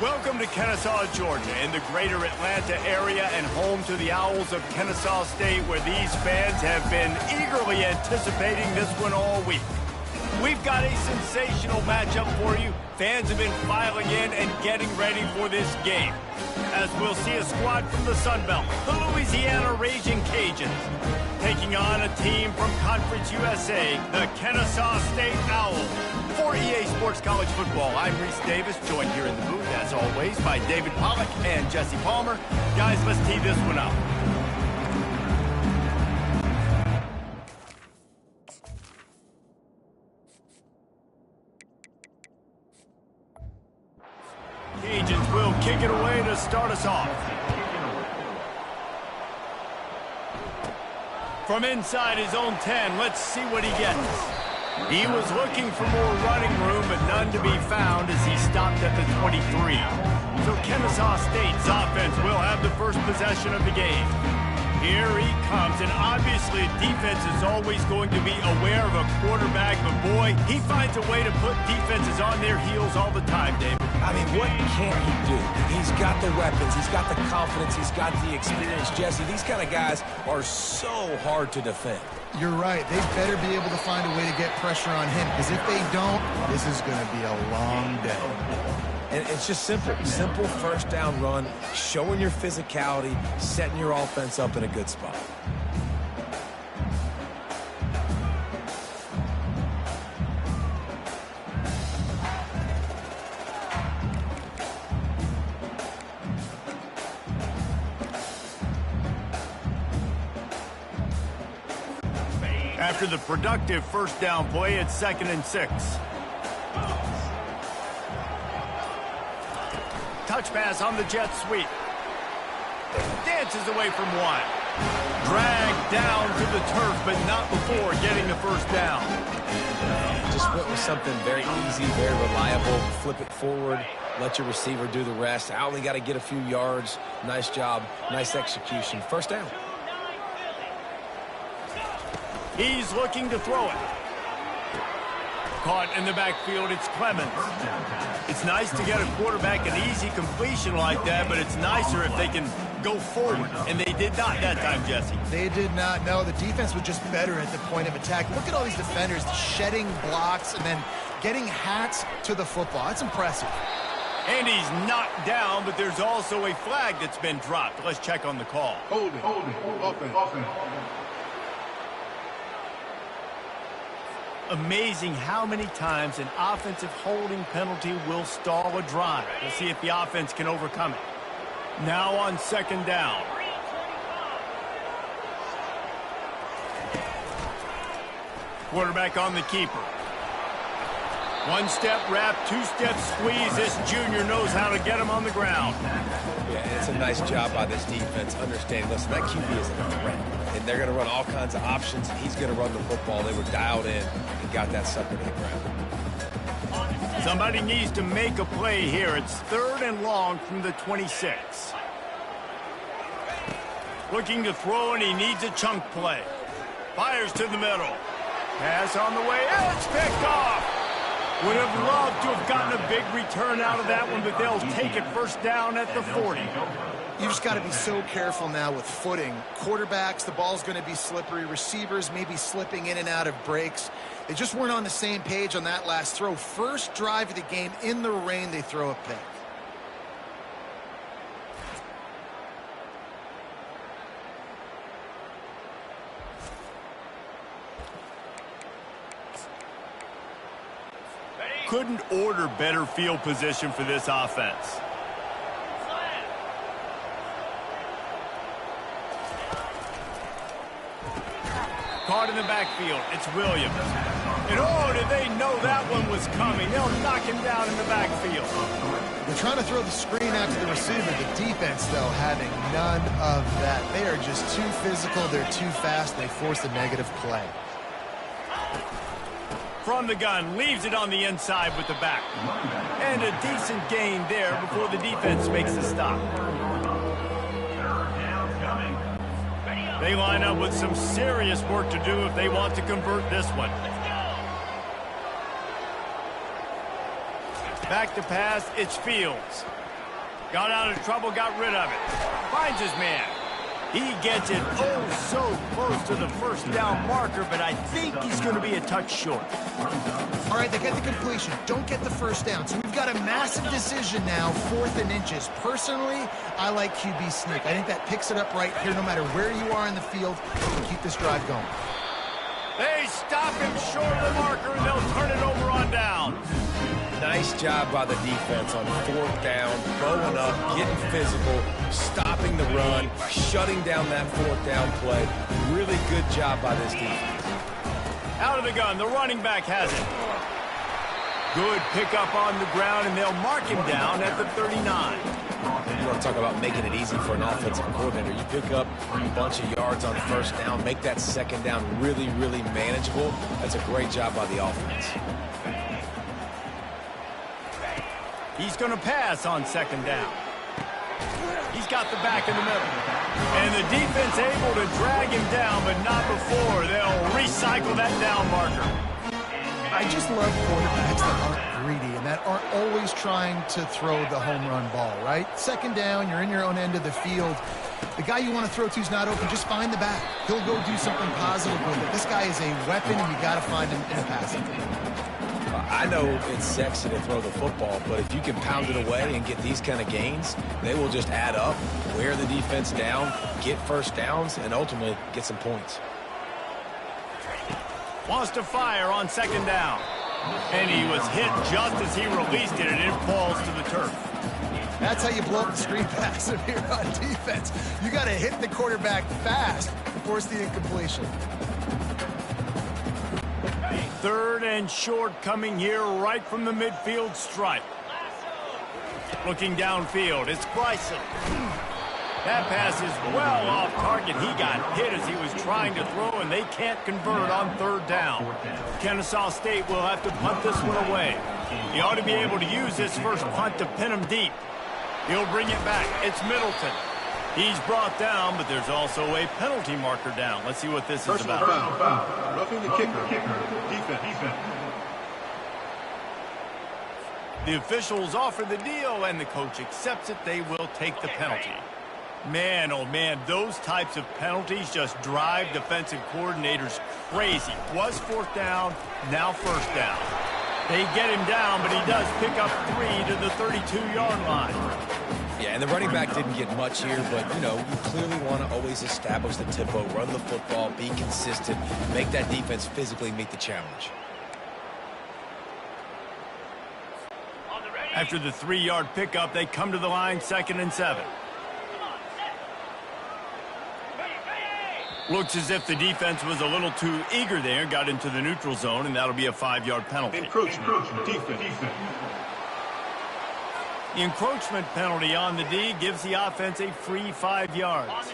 Welcome to Kennesaw, Georgia, in the greater Atlanta area and home to the Owls of Kennesaw State, where these fans have been eagerly anticipating this one all week. We've got a sensational matchup for you. Fans have been filing in and getting ready for this game, as we'll see a squad from the Sun Belt, the Louisiana Raging Cajuns, taking on a team from Conference USA, the Kennesaw State Owls. For EA Sports College Football, I'm Reese Davis, joined here in the booth, as always, by David Pollack and Jesse Palmer. Guys, let's tee this one up. Cajuns will kick it away to start us off. From inside his own 10, let's see what he gets. He was looking for more running room, but none to be found as he stopped at the 23. So Kennesaw State's offense will have the first possession of the game. Here he comes, and obviously defense is always going to be aware of a quarterback, but boy, he finds a way to put defenses on their heels all the time, David. I mean, what can't he do? He's got the weapons, he's got the confidence, he's got the experience. Jesse, these kind of guys are so hard to defend. You're right. They better be able to find a way to get pressure on him, because if they don't, this is going to be a long day. And it's just simple. Simple first down run, showing your physicality, setting your offense up in a good spot. After the productive first down play, it's 2nd and 6. Touch pass on the jet sweep. Dances away from one. Dragged down to the turf, but not before getting the first down. Just went with something very easy, very reliable. Flip it forward, let your receiver do the rest. I only got to get a few yards. Nice job, nice execution. First down. He's looking to throw it. Caught in the backfield, it's Clemens. It's nice to get a quarterback an easy completion like that, but it's nicer if they can go forward. And they did not that time, Jesse. They did not. No, the defense was just better at the point of attack. Look at all these defenders shedding blocks and then getting hats to the football. That's impressive. And he's knocked down, but there's also a flag that's been dropped. Let's check on the call. Hold it. Offense. Amazing how many times an offensive holding penalty will stall a drive. We'll see if the offense can overcome it. Now on 2nd down. Quarterback on the keeper. One-step wrap, two-step squeeze. This junior knows how to get him on the ground. Yeah, it's a nice job by this defense. Understanding, listen, that QB is a threat. And they're going to run all kinds of options. He's going to run the football. They were dialed in and got that sucker to the ground. Somebody needs to make a play here. It's 3rd and long from the 26. Looking to throw, and he needs a chunk play. Fires to the middle. Pass on the way. And it's picked off. Would have loved to have gotten a big return out of that one, but they'll take it first down at the 40. You just got to be so careful now with footing. Quarterbacks, the ball's going to be slippery. Receivers maybe slipping in and out of breaks. They just weren't on the same page on that last throw. First drive of the game, in the rain, they throw a pick. Couldn't order better field position for this offense. Caught in the backfield. It's Williams. And oh, did they know that one was coming? They'll knock him down in the backfield. They're trying to throw the screen out to the receiver. The defense, though, having none of that. They are just too physical. They're too fast. They force a negative play. From the gun, leaves it on the inside with the back. And a decent gain there before the defense makes the stop. They line up with some serious work to do if they want to convert this one. Back to pass, it's Fields. Got out of trouble, got rid of it. Finds his man. He gets it oh so close to the first down marker, but I think he's going to be a touch short. All right, they get the completion. Don't get the first down. So we've got a massive decision now, 4th and inches. Personally, I like QB sneak. I think that picks it up right here no matter where you are in the field to keep this drive going. They stop him short of the marker, and they'll turn it over on down. Nice job by the defense on 4th down, bowing up, getting physical, stopping the run, shutting down that 4th down play. Really good job by this defense. Out of the gun, the running back has it. Good pickup on the ground, and they'll mark him down at the 39. You want to talk about making it easy for an offensive coordinator. You pick up a bunch of yards on 1st down, make that 2nd down really, really manageable. That's a great job by the offense. He's going to pass on 2nd down. He's got the back in the middle. And the defense able to drag him down, but not before. They'll recycle that down marker. I just love quarterbacks that aren't greedy and that aren't always trying to throw the home run ball, right? 2nd down, you're in your own end of the field. The guy you want to throw to is not open. Just find the back. He'll go do something positive with it. This guy is a weapon, and you got to find him in a passing game. I know it's sexy to throw the football, but if you can pound it away and get these kind of gains, they will just add up, wear the defense down, get 1st downs, and ultimately get some points. Wants to fire on 2nd down. And he was hit just as he released it, and it falls to the turf. That's how you blow up the screen pass if you're on defense. You got to hit the quarterback fast to force the incompletion. 3rd and short coming here right from the midfield stripe. Looking downfield, it's Bryson. That pass is well off target. He got hit as he was trying to throw, and they can't convert on 3rd down. Kennesaw State will have to punt this one away. He ought to be able to use this first punt to pin him deep. He'll bring it back. It's Middleton. He's brought down, but there's also a penalty marker down. Let's see what this is about. Foul. Roughing the kicker. Defense. The officials offer the deal, and the coach accepts it. They will take the penalty. Man, oh man, those types of penalties just drive defensive coordinators crazy. Was 4th down, now 1st down. They get him down, but he does pick up 3 to the 32-yard line. Yeah, and the running back didn't get much here, but, you know, you clearly want to always establish the tempo, run the football, be consistent, make that defense physically meet the challenge. After the 3-yard pickup, they come to the line, 2nd and 7. Looks as if the defense was a little too eager there, got into the neutral zone, and that'll be a 5-yard penalty. Encroachment. Defense. The encroachment penalty on the D gives the offense a free 5 yards.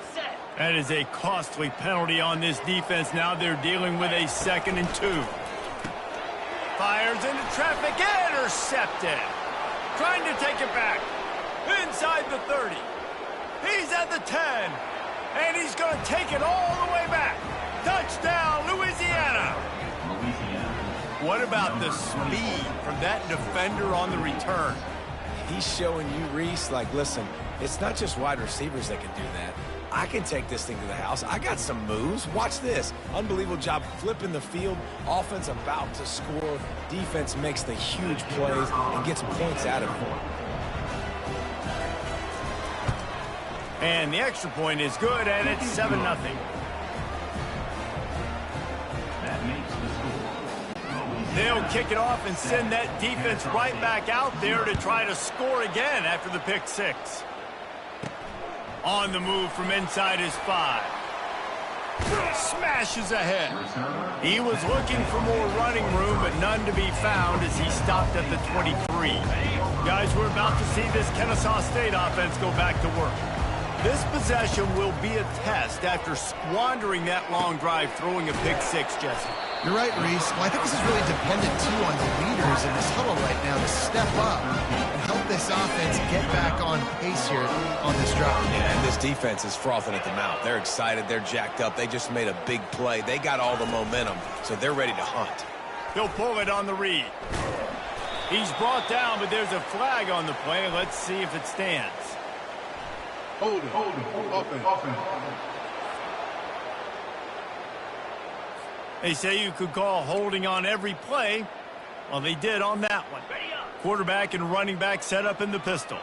That is a costly penalty on this defense. Now they're dealing with a 2nd and 2. Fires into traffic, intercepted. Trying to take it back. Inside the 30. He's at the 10. And he's going to take it all the way back. Touchdown, Louisiana. What about the speed from that defender on the return? He's showing you, Reese, like, listen, it's not just wide receivers that can do that. I can take this thing to the house. I got some moves. Watch this. Unbelievable job flipping the field. Offense about to score. Defense makes the huge plays and gets points out of it. And the extra point is good, and it's 7-0. They'll kick it off and send that defense right back out there to try to score again after the pick 6. On the move from inside his 5. Smashes ahead. He was looking for more running room, but none to be found as he stopped at the 23. Guys, we're about to see this Kennesaw State offense go back to work. This possession will be a test after squandering that long drive throwing a pick 6, Jesse. You're right, Reese. Well, I think this is really dependent, too, on the leaders in this huddle right now to step up and help this offense get back on pace here on this drive. Yeah, and this defense is frothing at the mouth. They're excited. They're jacked up. They just made a big play. They got all the momentum, so they're ready to hunt. He'll pull it on the read. He's brought down, but there's a flag on the play. Let's see if it stands. Hold it. Offense. They say you could call holding on every play. Well, they did on that one. Quarterback and running back set up in the pistol.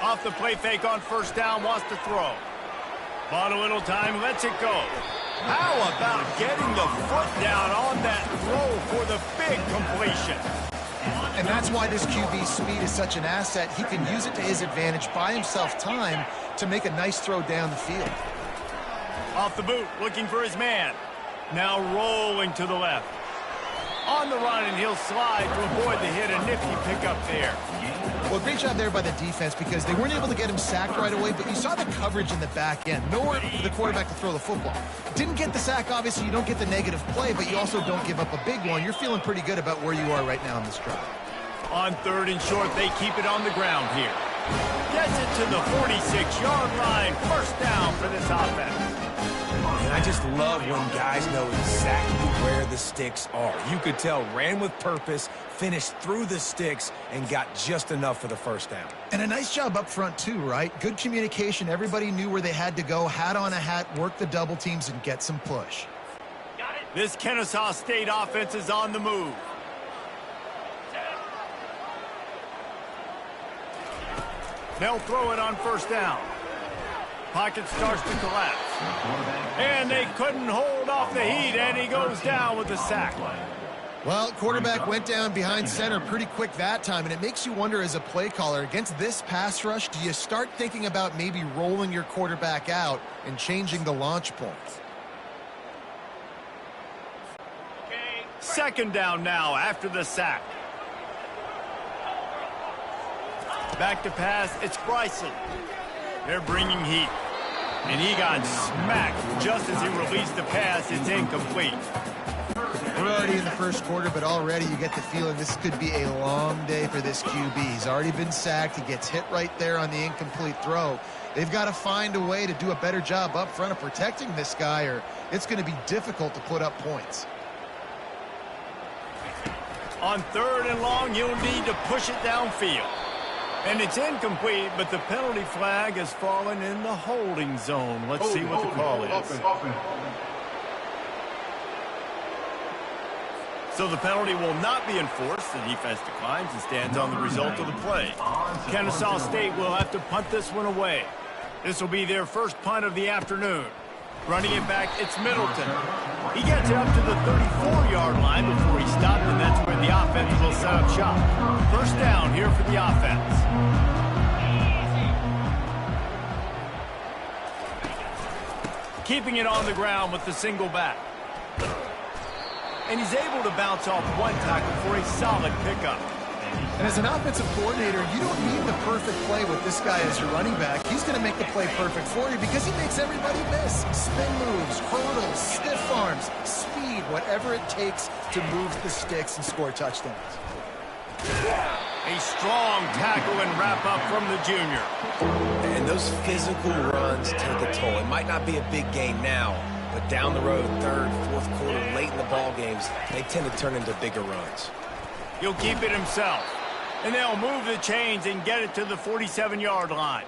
Off the play fake on first down, wants to throw. Bought a little time, lets it go. How about getting the foot down on that throw for the big completion? And that's why this QB's speed is such an asset. He can use it to his advantage, buy himself time to make a nice throw down the field. Off the boot, looking for his man. Now rolling to the left. On the run, and he'll slide to avoid the hit. A nifty pickup there. Well, great job there by the defense because they weren't able to get him sacked right away, but you saw the coverage in the back end. Nowhere for the quarterback to throw the football. Didn't get the sack, obviously. You don't get the negative play, but you also don't give up a big one. You're feeling pretty good about where you are right now in this drive. On third and short, they keep it on the ground here. Gets it to the 46-yard line. First down for this offense. And I just love when guys know exactly where the sticks are. You could tell ran with purpose, finished through the sticks, and got just enough for the first down. And a nice job up front too, right? Good communication. Everybody knew where they had to go. Hat on a hat, work the double teams, and get some push. This Kennesaw State offense is on the move. They'll throw it on first down. Pocket starts to collapse. And they couldn't hold off the heat, and he goes down with the sack. Well, quarterback went down behind center pretty quick that time, and it makes you wonder as a play caller, against this pass rush, do you start thinking about maybe rolling your quarterback out and changing the launch points? Second down now after the sack. Back to pass, it's Bryson. They're bringing heat. And he got smacked just as he released the pass. It's incomplete. We're already in the first quarter, but already you get the feeling this could be a long day for this QB. He's already been sacked. He gets hit right there on the incomplete throw. They've got to find a way to do a better job up front of protecting this guy, or it's going to be difficult to put up points. On third and long, you'll need to push it downfield. And it's incomplete, but the penalty flag has fallen in the holding zone. Let's see what the call is. So the penalty will not be enforced. The defense declines and stands on the result of the play. Kennesaw State will have to punt this one away. This will be their first punt of the afternoon. Running it back, it's Middleton. He gets it up to the 34-yard line before he stopped, and that's where the offense will set up shop. First down here for the offense. Keeping it on the ground with the single back. And he's able to bounce off one tackle for a solid pickup. And as an offensive coordinator, you don't need the perfect play with this guy as your running back. He's going to make the play perfect for you because he makes everybody miss. Spin moves, hurdles, stiff arms, speed, whatever it takes to move the sticks and score touchdowns. A strong tackle and wrap up from the junior. And those physical runs take a toll. It might not be a big gain now, but down the road, third, fourth quarter, late in the ball games, they tend to turn into bigger runs. He'll keep it himself. And they'll move the chains and get it to the 47-yard line.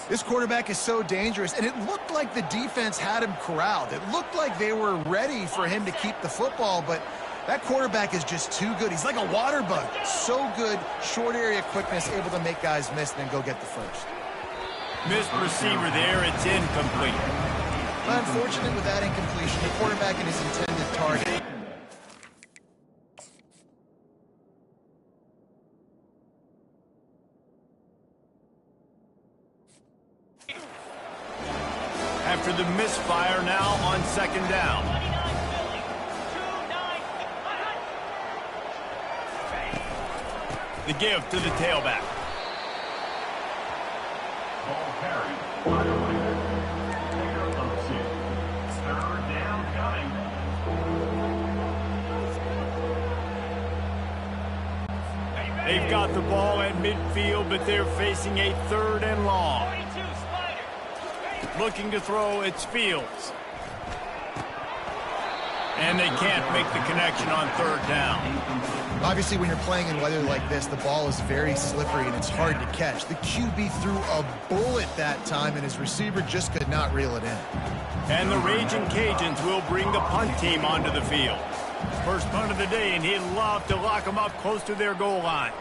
This quarterback is so dangerous, and it looked like the defense had him corralled. It looked like they were ready for him to keep the football, but that quarterback is just too good. He's like a water bug. So good, short area quickness, able to make guys miss and then go get the first. Missed receiver there. It's incomplete. Unfortunate with that incompletion. The quarterback and his intended target. After the misfire, now on second down. The give to the tailback. Ball carried. Third down coming. They've got the ball at midfield, but they're facing a third and long. Looking to throw, it's Fields. And they can't make the connection on third down. Obviously, when you're playing in weather like this, the ball is very slippery and it's hard to catch. The QB threw a bullet that time, and his receiver just could not reel it in. And the Raging Cajuns will bring the punt team onto the field. First punt of the day, and he'd love to lock them up close to their goal line.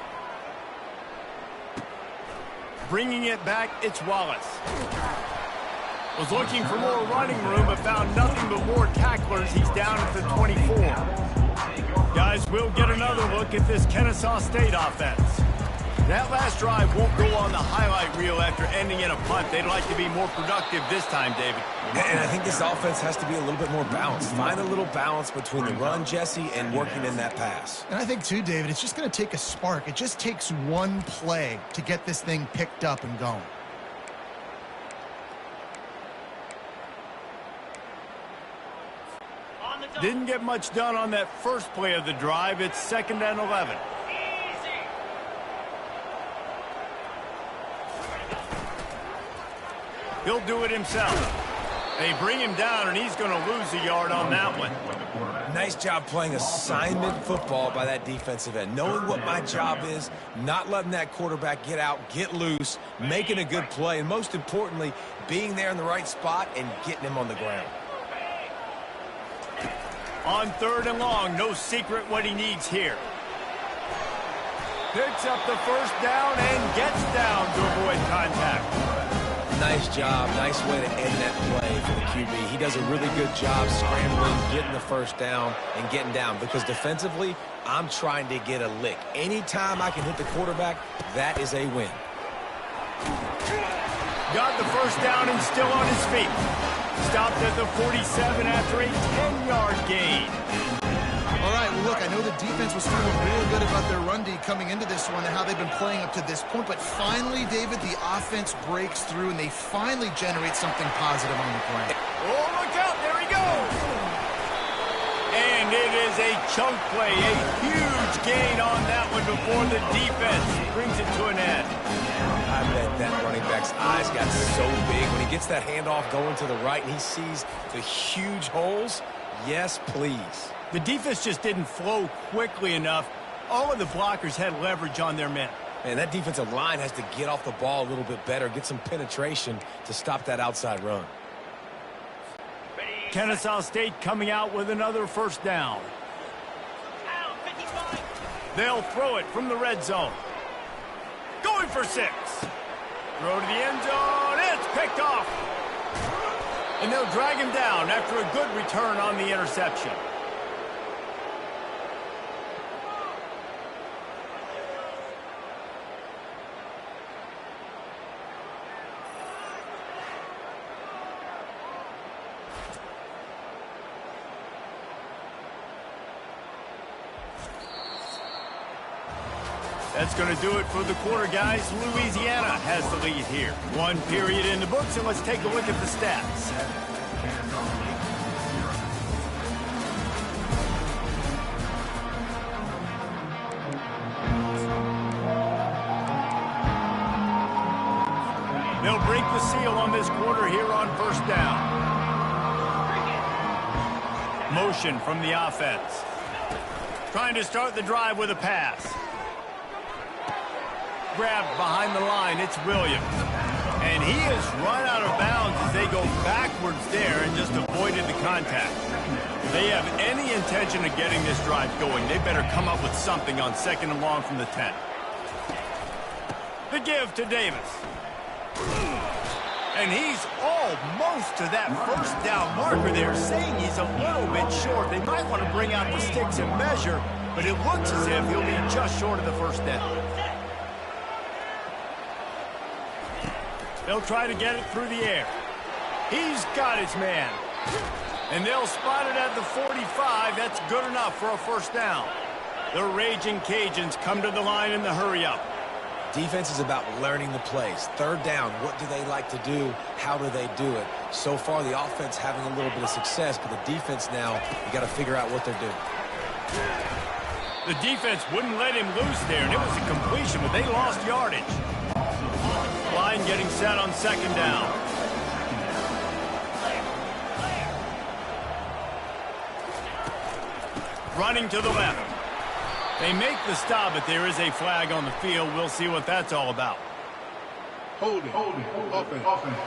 Bringing it back, it's Wallace. Was looking for more running room, but found nothing but more tacklers. He's down at the 24. Guys, we'll get another look at this Kennesaw State offense. That last drive won't go on the highlight reel after ending in a punt. They'd like to be more productive this time, David. And I think this offense has to be a little bit more balanced. Find a little balance between the run, Jesse, and working in that pass. And I think, too, David, it's just going to take a spark. It just takes one play to get this thing picked up and going. Didn't get much done on that first play of the drive. It's 2nd and 11. He'll do it himself. They bring him down, and he's going to lose a yard on that one. Nice job playing assignment football by that defensive end. Knowing what my job is, not letting that quarterback get out, get loose, making a good play, and most importantly, being there in the right spot and getting him on the ground. On 3rd and long, no secret what he needs here. Picks up the first down and gets down to avoid contact. Nice job. Nice way to end that play for the QB. He does a really good job scrambling, getting the first down, and getting down. Because defensively, I'm trying to get a lick. Anytime I can hit the quarterback, that is a win. Got the first down and still on his feet. Stopped at the 47 after a 10-yard gain. All right, well, look, I know the defense was feeling real good about their run D coming into this one and how they've been playing up to this point, but finally, David, the offense breaks through and they finally generate something positive on the play. Oh, look out, there he goes! And it is a chunk play, a huge gain on that one before the defense brings it to an end. I bet that running back's eyes got so big when he gets that handoff going to the right and he sees the huge holes. Yes, please. The defense just didn't flow quickly enough. All of the blockers had leverage on their men. And that defensive line has to get off the ball a little bit better, get some penetration to stop that outside run. Kennesaw State coming out with another first down. They'll throw it from the red zone. Going for 6. Throw to the end zone. It's picked off. And they'll drag him down after a good return on the interception. That's going to do it for the quarter, guys. Louisiana has the lead here. 1 period in the books, and let's take a look at the stats. They'll break the seal on this quarter here on first down. Motion from the offense. Trying to start the drive with a pass. Grabbed behind the line, it's Williams. And he has run out of bounds as they go backwards there and just avoided the contact. If they have any intention of getting this drive going, they better come up with something on 2nd and long from the 10. The give to Davis. And he's almost to that first down marker there, saying he's a little bit short. They might want to bring out the sticks and measure, but it looks as if he'll be just short of the first down. They'll try to get it through the air. He's got his man. And they'll spot it at the 45. That's good enough for a first down. The Raging Cajuns come to the line in the hurry-up. Defense is about learning the plays. 3rd down, what do they like to do? How do they do it? So far, the offense having a little bit of success, but the defense now, you got to figure out what they're doing. The defense wouldn't let him loose there, and it was a completion, but they lost yardage. Line getting set on 2nd down. running to the left. They make the stop, but there is a flag on the field. We'll see what that's all about. Holding. Offense.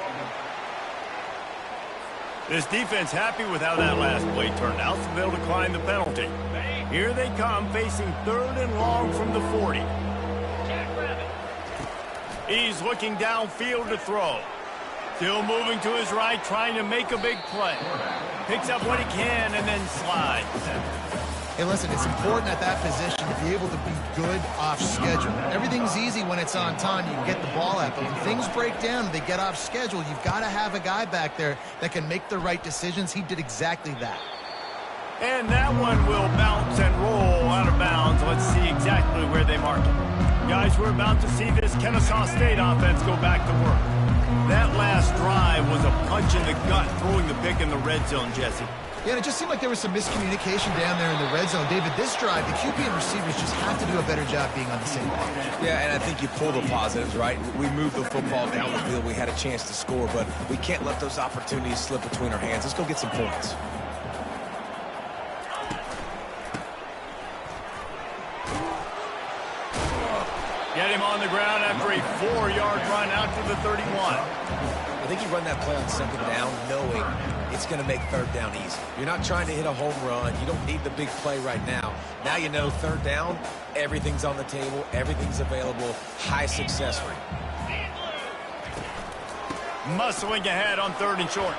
This defense happy with how that last play turned out, so they'll decline the penalty. Here they come, facing 3rd and long from the 40. He's looking downfield to throw. Still moving to his right, trying to make a big play. Picks up what he can and then slides. Hey, listen, it's important at that position to be able to be good off schedule. Everything's easy when it's on time. You can get the ball out, but when things break down and they get off schedule, you've got to have a guy back there that can make the right decisions. He did exactly that. And that one will bounce and roll out of bounds. Let's see exactly where they mark it. Guys, we're about to see this Kennesaw State offense go back to work. That last drive was a punch in the gut, throwing the pick in the red zone, Jesse. Yeah, and it just seemed like there was some miscommunication down there in the red zone. David, this drive, the QB and receivers just have to do a better job being on the same page. Yeah, and I think you pull the positives, right? We moved the football down the field. We had a chance to score, but we can't let those opportunities slip between our hands. Let's go get some points. Get him on the ground after a 4-yard run out to the 31. I think you run that play on 2nd down knowing it's going to make 3rd down easy. You're not trying to hit a home run. You don't need the big play right now. Now you know 3rd down, everything's on the table, everything's available, high success rate. Muscling ahead on 3rd and short.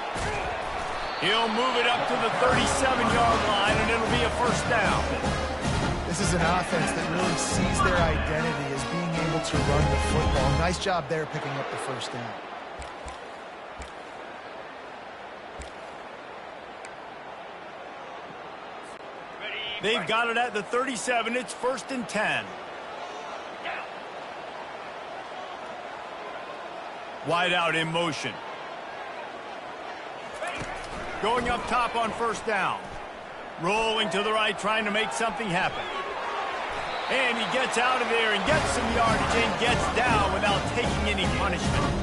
He'll move it up to the 37-yard line, and it'll be a 1st down. This is an offense that really sees their identity as being able to run the football. Nice job there picking up the 1st down. They've got it at the 37. It's 1st and 10. Wide out in motion. Going up top on 1st down. Rolling to the right, trying to make something happen. And he gets out of there and gets some yardage and gets down without taking any punishment.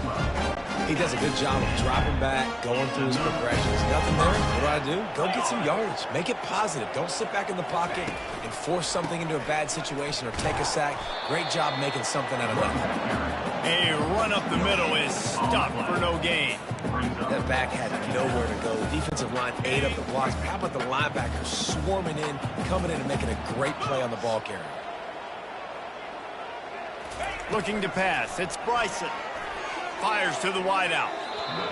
He does a good job of dropping back, going through his progressions. Nothing there. What do? Go get some yardage. Make it positive. Don't sit back in the pocket and force something into a bad situation or take a sack. Great job making something out of nothing. A run up the middle is stopped for no gain. That back had nowhere to go. The defensive line ate up the blocks. How about the linebackers swarming in, coming in and making a great play on the ball carrier? Looking to pass. It's Bryson. Fires to the wideout.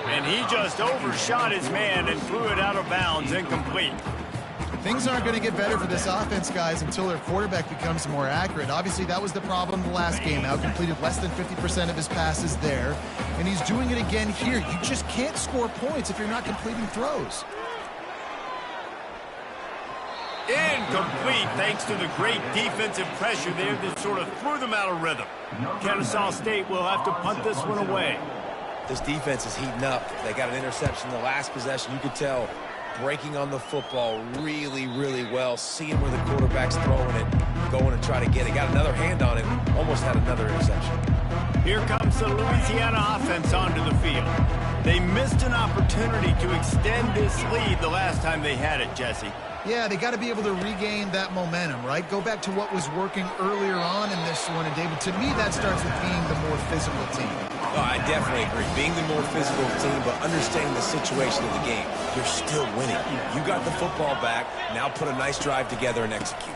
And he just overshot his man and threw it out of bounds, incomplete. Things aren't going to get better for this offense, guys, until their quarterback becomes more accurate. Obviously, that was the problem the last game out. Completed less than 50% of his passes there. And he's doing it again here. You just can't score points if you're not completing throws. Incomplete, thanks to the great defensive pressure there that sort of threw them out of rhythm. Kennesaw State will have to punt this one away. This defense is heating up. They got an interception the last possession. You could tell breaking on the football really, really well, seeing where the quarterback's throwing it, going to try to get it. Got another hand on it, almost had another interception. Here comes the Louisiana offense onto the field. They missed an opportunity to extend this lead the last time they had it, Jesse. Yeah, they got to be able to regain that momentum, right? Go back to what was working earlier on in this one. And, David, to me, that starts with being the more physical team. Oh, I definitely agree. Being the more physical team, but understanding the situation of the game. You're still winning. You got the football back. Now put a nice drive together and execute.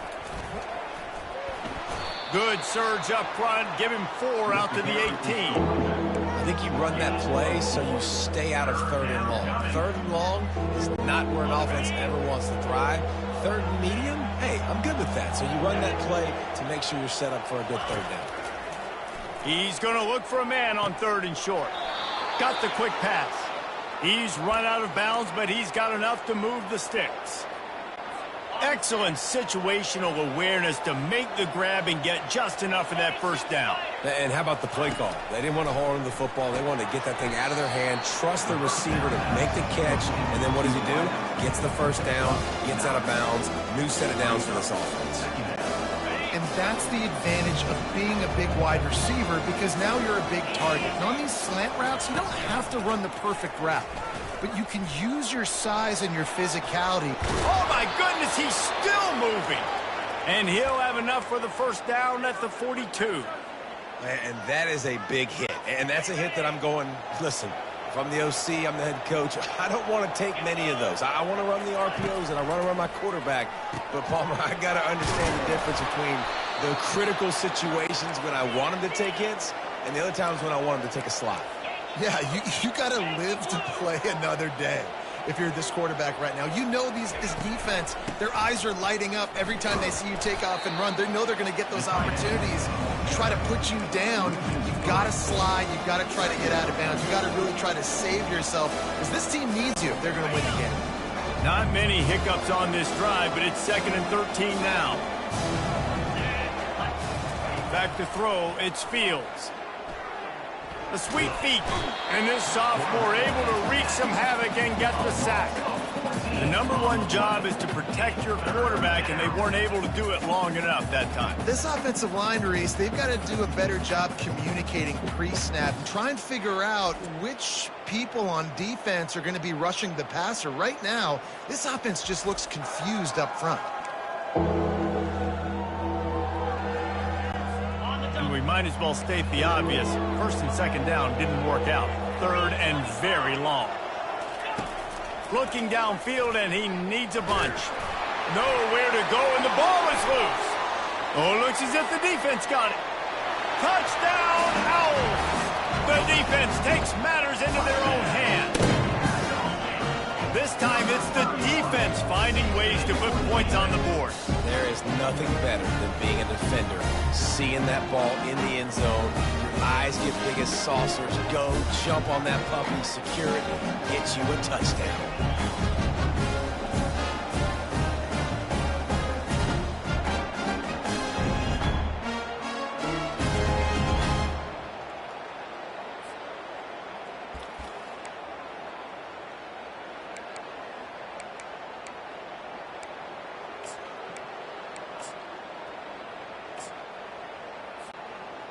Good surge up front. Give him 4 out to the 18. I think you run that play so you stay out of 3rd and long. 3rd and long is not where an offense ever wants to thrive. 3rd and medium, hey, I'm good with that. So you run that play to make sure you're set up for a good 3rd down. He's going to look for a man on 3rd and short. Got the quick pass. He's run out of bounds, but he's got enough to move the sticks. Excellent situational awareness to make the grab and get just enough of that 1st down. And how about the play call? They didn't want to hold on to the football. They wanted to get that thing out of their hand, trust the receiver to make the catch, and then what does he do? Gets the 1st down, gets out of bounds, new set of downs for this offense. And that's the advantage of being a big wide receiver, because now you're a big target. And on these slant routes, you don't have to run the perfect route, but you can use your size and your physicality. Oh, my goodness, he's still moving. And he'll have enough for the first down at the 42. And that is a big hit. And that's a hit that I'm going, listen, if I'm the OC, I'm the head coach, I don't want to take many of those. I want to run the RPOs, and I want to run my quarterback. But, Palmer, I got to understand the difference between the critical situations when I want him to take hits and the other times when I want him to take a slot. Yeah, you got to live to play another day. If you're this quarterback right now, you know this defense, their eyes are lighting up every time they see you take off and run. They know they're going to get those opportunities to try to put you down. You've got to slide. You've got to try to get out of bounds. You've got to really try to save yourself because this team needs you if they're going to win the game. Not many hiccups on this drive, but it's 2nd and 13 now. Back to throw, it's Fields. The sweet feet, and this sophomore able to wreak some havoc and get the sack. The #1 job is to protect your quarterback, and they weren't able to do it long enough that time. This offensive line, Reese, they've got to do a better job communicating pre-snap and try and figure out which people on defense are going to be rushing the passer. Right now, this offense just looks confused up front. We might as well state the obvious. 1st and 2nd down didn't work out. 3rd and very long. Looking downfield, and he needs a bunch. Nowhere to go, and the ball is loose. Oh, looks as if the defense got it. Touchdown, Owls! The defense takes matters into their own hands. This time, it's the defense finding ways to put points on the board. There is nothing better than being a defender, seeing that ball in the end zone, your eyes get big as saucers, go, jump on that puppy, secure it, get you a touchdown.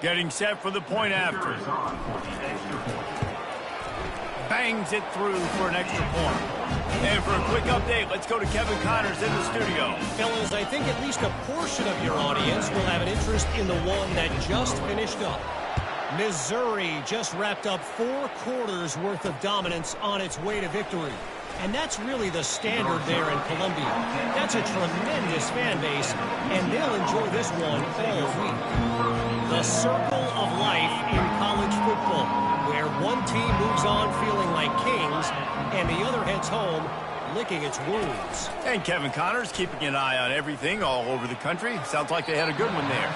Getting set for the point after. Bangs it through for an extra point. And for a quick update, let's go to Kevin Connors in the studio. Fellas, I think at least a portion of your audience will have an interest in the one that just finished up. Missouri just wrapped up 4 quarters worth of dominance on its way to victory. And that's really the standard there in Columbia. That's a tremendous fan base, and they'll enjoy this one all week. The circle of life in college football, where one team moves on feeling like kings, and the other heads home licking its wounds. And Kevin Connors keeping an eye on everything all over the country. Sounds like they had a good one there.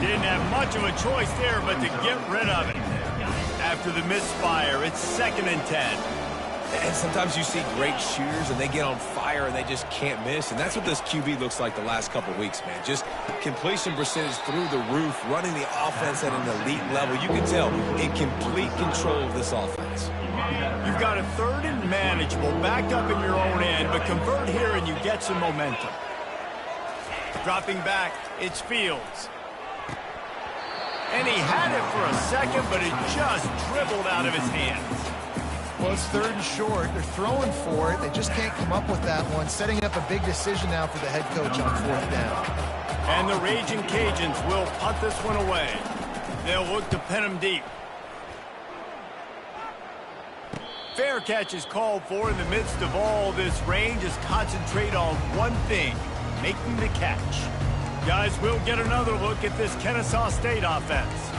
Didn't have much of a choice there, but to get rid of it. After the misfire, it's 2nd and 10. And sometimes you see great shooters, and they get on fire, and they just can't miss. And that's what this QB looks like the last couple weeks, man. Just completion percentage through the roof, running the offense at an elite level. You can tell in complete control of this offense. You've got a 3rd and manageable, back up in your own end, but convert here and you get some momentum. Dropping back, it's Fields. And he had it for a second, but it just dribbled out of his hands. Well, it's 3rd and short. They're throwing for it. They just can't come up with that one. Setting up a big decision now for the head coach on 4th down. And the Raging Cajuns will punt this one away. They'll look to pin him deep. Fair catch is called for. In the midst of all this rain, just concentrate on one thing, making the catch. Guys, we'll get another look at this Kennesaw State offense.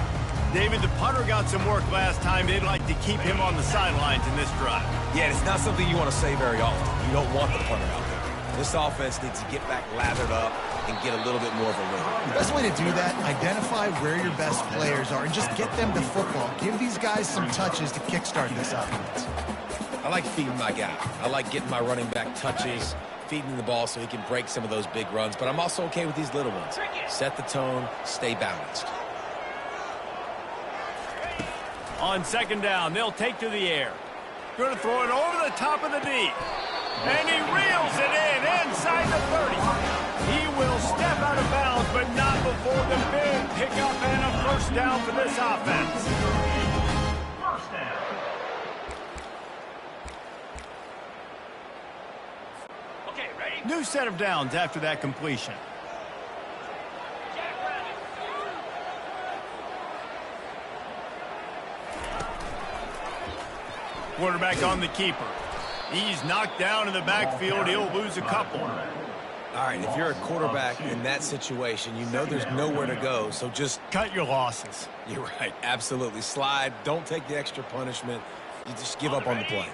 David, the punter got some work last time. They'd like to keep him on the sidelines in this drive. Yeah, it's not something you want to say very often. You don't want the punter out there. This offense needs to get back lathered up and get a little bit more of a rhythm. The best way to do that, identify where your best players are and just get them to football. Give these guys some touches to kickstart this offense. I like feeding my guy. I like getting my running back touches, feeding the ball so he can break some of those big runs. But I'm also okay with these little ones. Set the tone, stay balanced. On 2nd down, they'll take to the air. Going to throw it over the top of the D. And he reels it in inside the 30. He will step out of bounds, but not before the big pickup and a 1st down for this offense. New set of downs after that completion. Quarterback on the keeper. He's knocked down in the backfield. He'll lose a couple. All right, if you're a quarterback in that situation, you know there's nowhere to go, so just cut your losses. You're right, absolutely. Slide, don't take the extra punishment. You just give up on the play.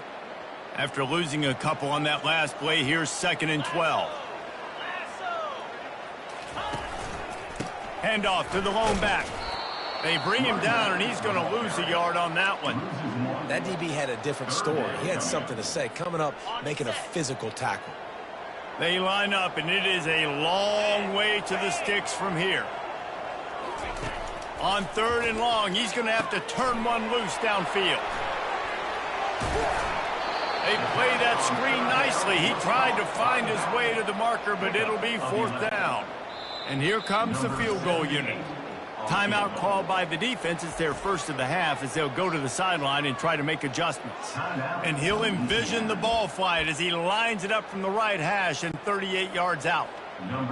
After losing a couple on that last play, here's 2nd and 12. Handoff to the lone back. They bring him down, and he's going to lose a yard on that one. That DB had a different story. He had something to say, coming up, making a physical tackle. They line up, and it is a long way to the sticks from here. On 3rd and long, he's going to have to turn one loose downfield. They play that screen nicely. He tried to find his way to the marker, but it'll be 4th down. And here comes the field goal unit. Timeout called by the defense. It's their first of the half as they'll go to the sideline and try to make adjustments. And he'll envision the ball flight as he lines it up from the right hash and 38 yards out.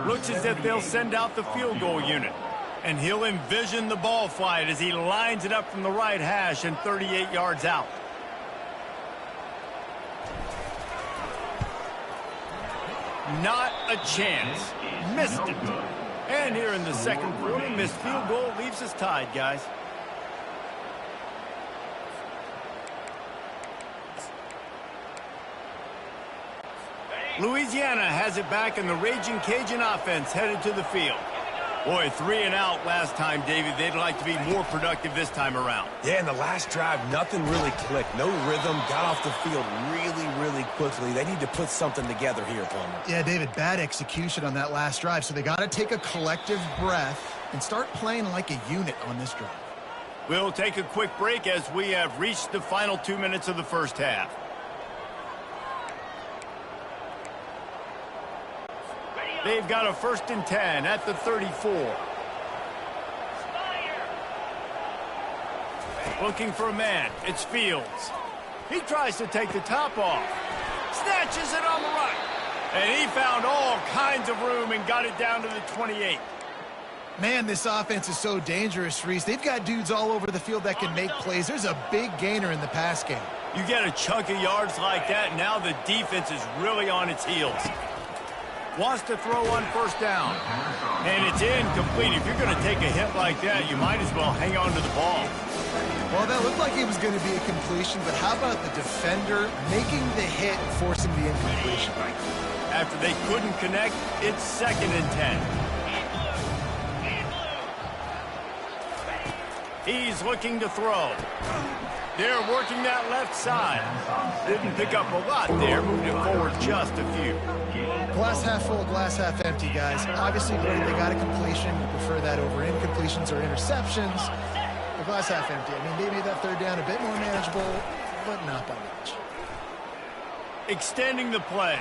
Looks as if they'll send out the field goal unit. And he'll envision the ball flight as he lines it up from the right hash and 38 yards out. Not a chance. Missed it. And here in the second quarter, missed field goal leaves us tied, guys. Louisiana has it back, and the Raging Cajun offense headed to the field. Boy, 3 and out last time, David. They'd like to be more productive this time around. Yeah, in the last drive, nothing really clicked. No rhythm, got off the field really quickly. They need to put something together here, Palmer. Yeah, David, bad execution on that last drive, so they got to take a collective breath and start playing like a unit on this drive. We'll take a quick break as we have reached the final 2 minutes of the first half. They've got a 1st and 10 at the 34. Looking for a man. It's Fields. He tries to take the top off. Snatches it on the right. And he found all kinds of room and got it down to the 28. Man, this offense is so dangerous, Reese. They've got dudes all over the field that can make plays. There's a big gainer in the pass game. You get a chunk of yards like that, now the defense is really on its heels. Wants to throw on 1st down. And it's incomplete. If you're going to take a hit like that, you might as well hang on to the ball. Well, that looked like it was going to be a completion, but how about the defender making the hit and forcing the incompletion? After they couldn't connect, it's 2nd and 10. He's looking to throw. They're working that left side. Didn't pick up a lot there, moved it forward just a few. Glass half full, glass half empty, guys. Obviously, great, they got a completion. You prefer that over incompletions or interceptions. The glass half empty. I mean, they made that 3rd down a bit more manageable, but not by much. Extending the play.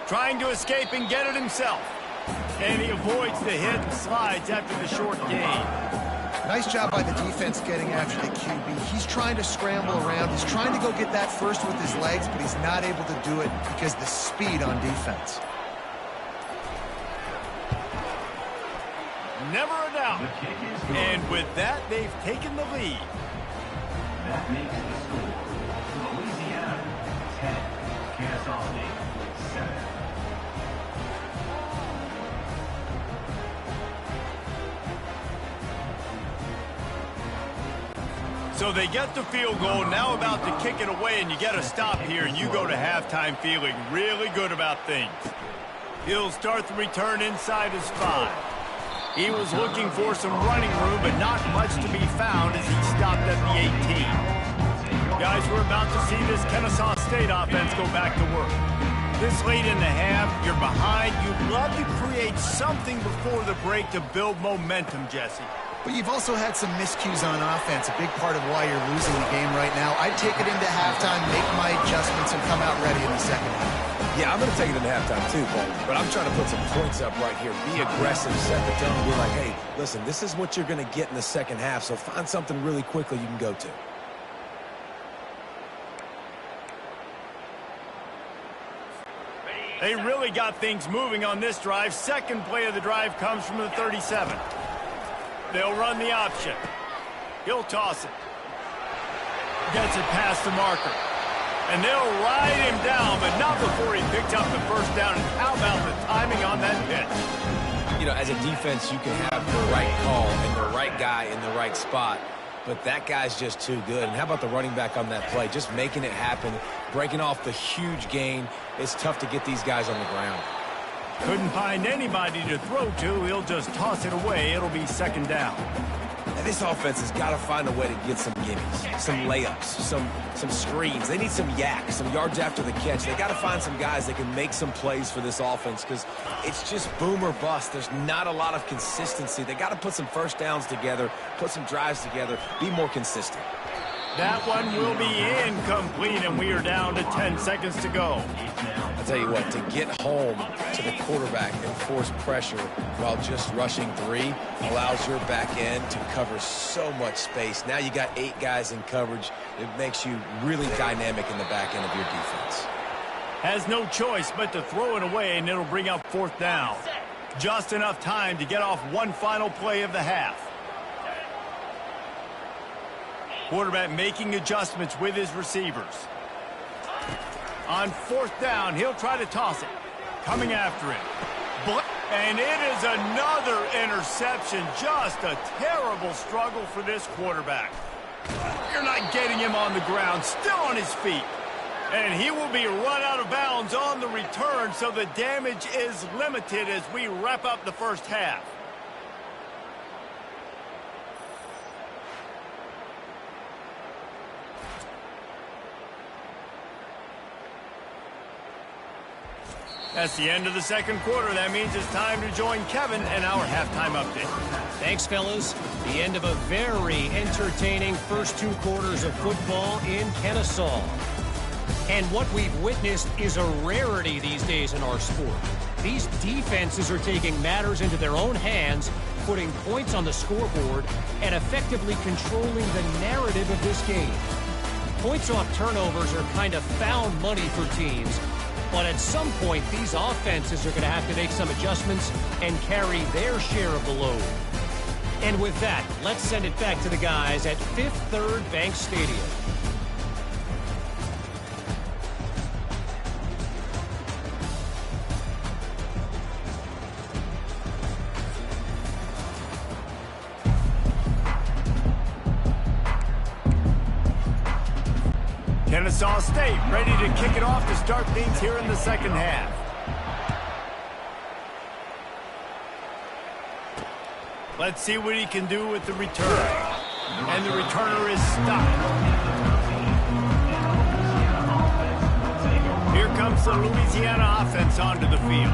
Trying to escape and get it himself. And he avoids the hit and slides after the short gain. Nice job by the defense getting after the QB. He's trying to scramble around. He's trying to go get that first with his legs, but he's not able to do it because of the speed on defense. Never a doubt. And with that, they've taken the lead. That makes the score Louisiana 10, Kennesaw State 7. So they get the field goal, now about to kick it away, and you get a stop here, and you go to halftime feeling really good about things. He'll start the return inside his 5. He was looking for some running room, but not much to be found as he stopped at the 18. Guys, we're about to see this Kennesaw State offense go back to work. This late in the half, you're behind. You'd love to create something before the break to build momentum, Jesse. But you've also had some miscues on offense, a big part of why you're losing the game right now. I'd take it into halftime, make my adjustments, and come out ready in the second half. Yeah, I'm going to take it into halftime too, Paul. But I'm trying to put some points up right here. Be aggressive, set the tone. We're like, hey, listen, this is what you're going to get in the second half, so find something really quickly you can go to. They really got things moving on this drive. Second play of the drive comes from the 37. They'll run the option. He'll toss it. Gets it past the marker. And they'll ride him down, but not before he picks up the first down. And how about the timing on that pitch? You know, as a defense, you can have the right call and the right guy in the right spot, but that guy's just too good. And how about the running back on that play? Just making it happen, breaking off the huge gain. It's tough to get these guys on the ground. Couldn't find anybody to throw to. He'll just toss it away. It'll be second down. And this offense has got to find a way to get some gimmies, some layups, some screens. They need some yak, some yards after the catch. They got to find some guys that can make some plays for this offense because it's just boom or bust. There's not a lot of consistency. They got to put some first downs together, put some drives together, be more consistent. That one will be incomplete, and we are down to 10 seconds to go. I'll tell you what, to get home to the quarterback and force pressure while just rushing 3 allows your back end to cover so much space. Now you got 8 guys in coverage. It makes you really dynamic in the back end of your defense. Has no choice but to throw it away, and it'll bring up fourth down. Just enough time to get off one final play of the half. Quarterback making adjustments with his receivers. On fourth down, he'll try to toss it. Coming after it. And it is another interception. Just a terrible struggle for this quarterback. You're not getting him on the ground, still on his feet. And he will be run out of bounds on the return, so the damage is limited as we wrap up the first half. That's the end of the second quarter. That means it's time to join Kevin and our halftime update. Thanks, fellas. The end of a very entertaining first 2 quarters of football in Kennesaw. And what we've witnessed is a rarity these days in our sport. These defenses are taking matters into their own hands, putting points on the scoreboard, and effectively controlling the narrative of this game. Points off turnovers are kind of found money for teams. But at some point, these offenses are going to have to make some adjustments and carry their share of the load. And with that, let's send it back to the guys at Fifth Third Bank Stadium. Kennesaw State ready to kick it off to start things here in the second half. Let's see what he can do with the return. And the returner is stopped. Here comes the Louisiana offense onto the field.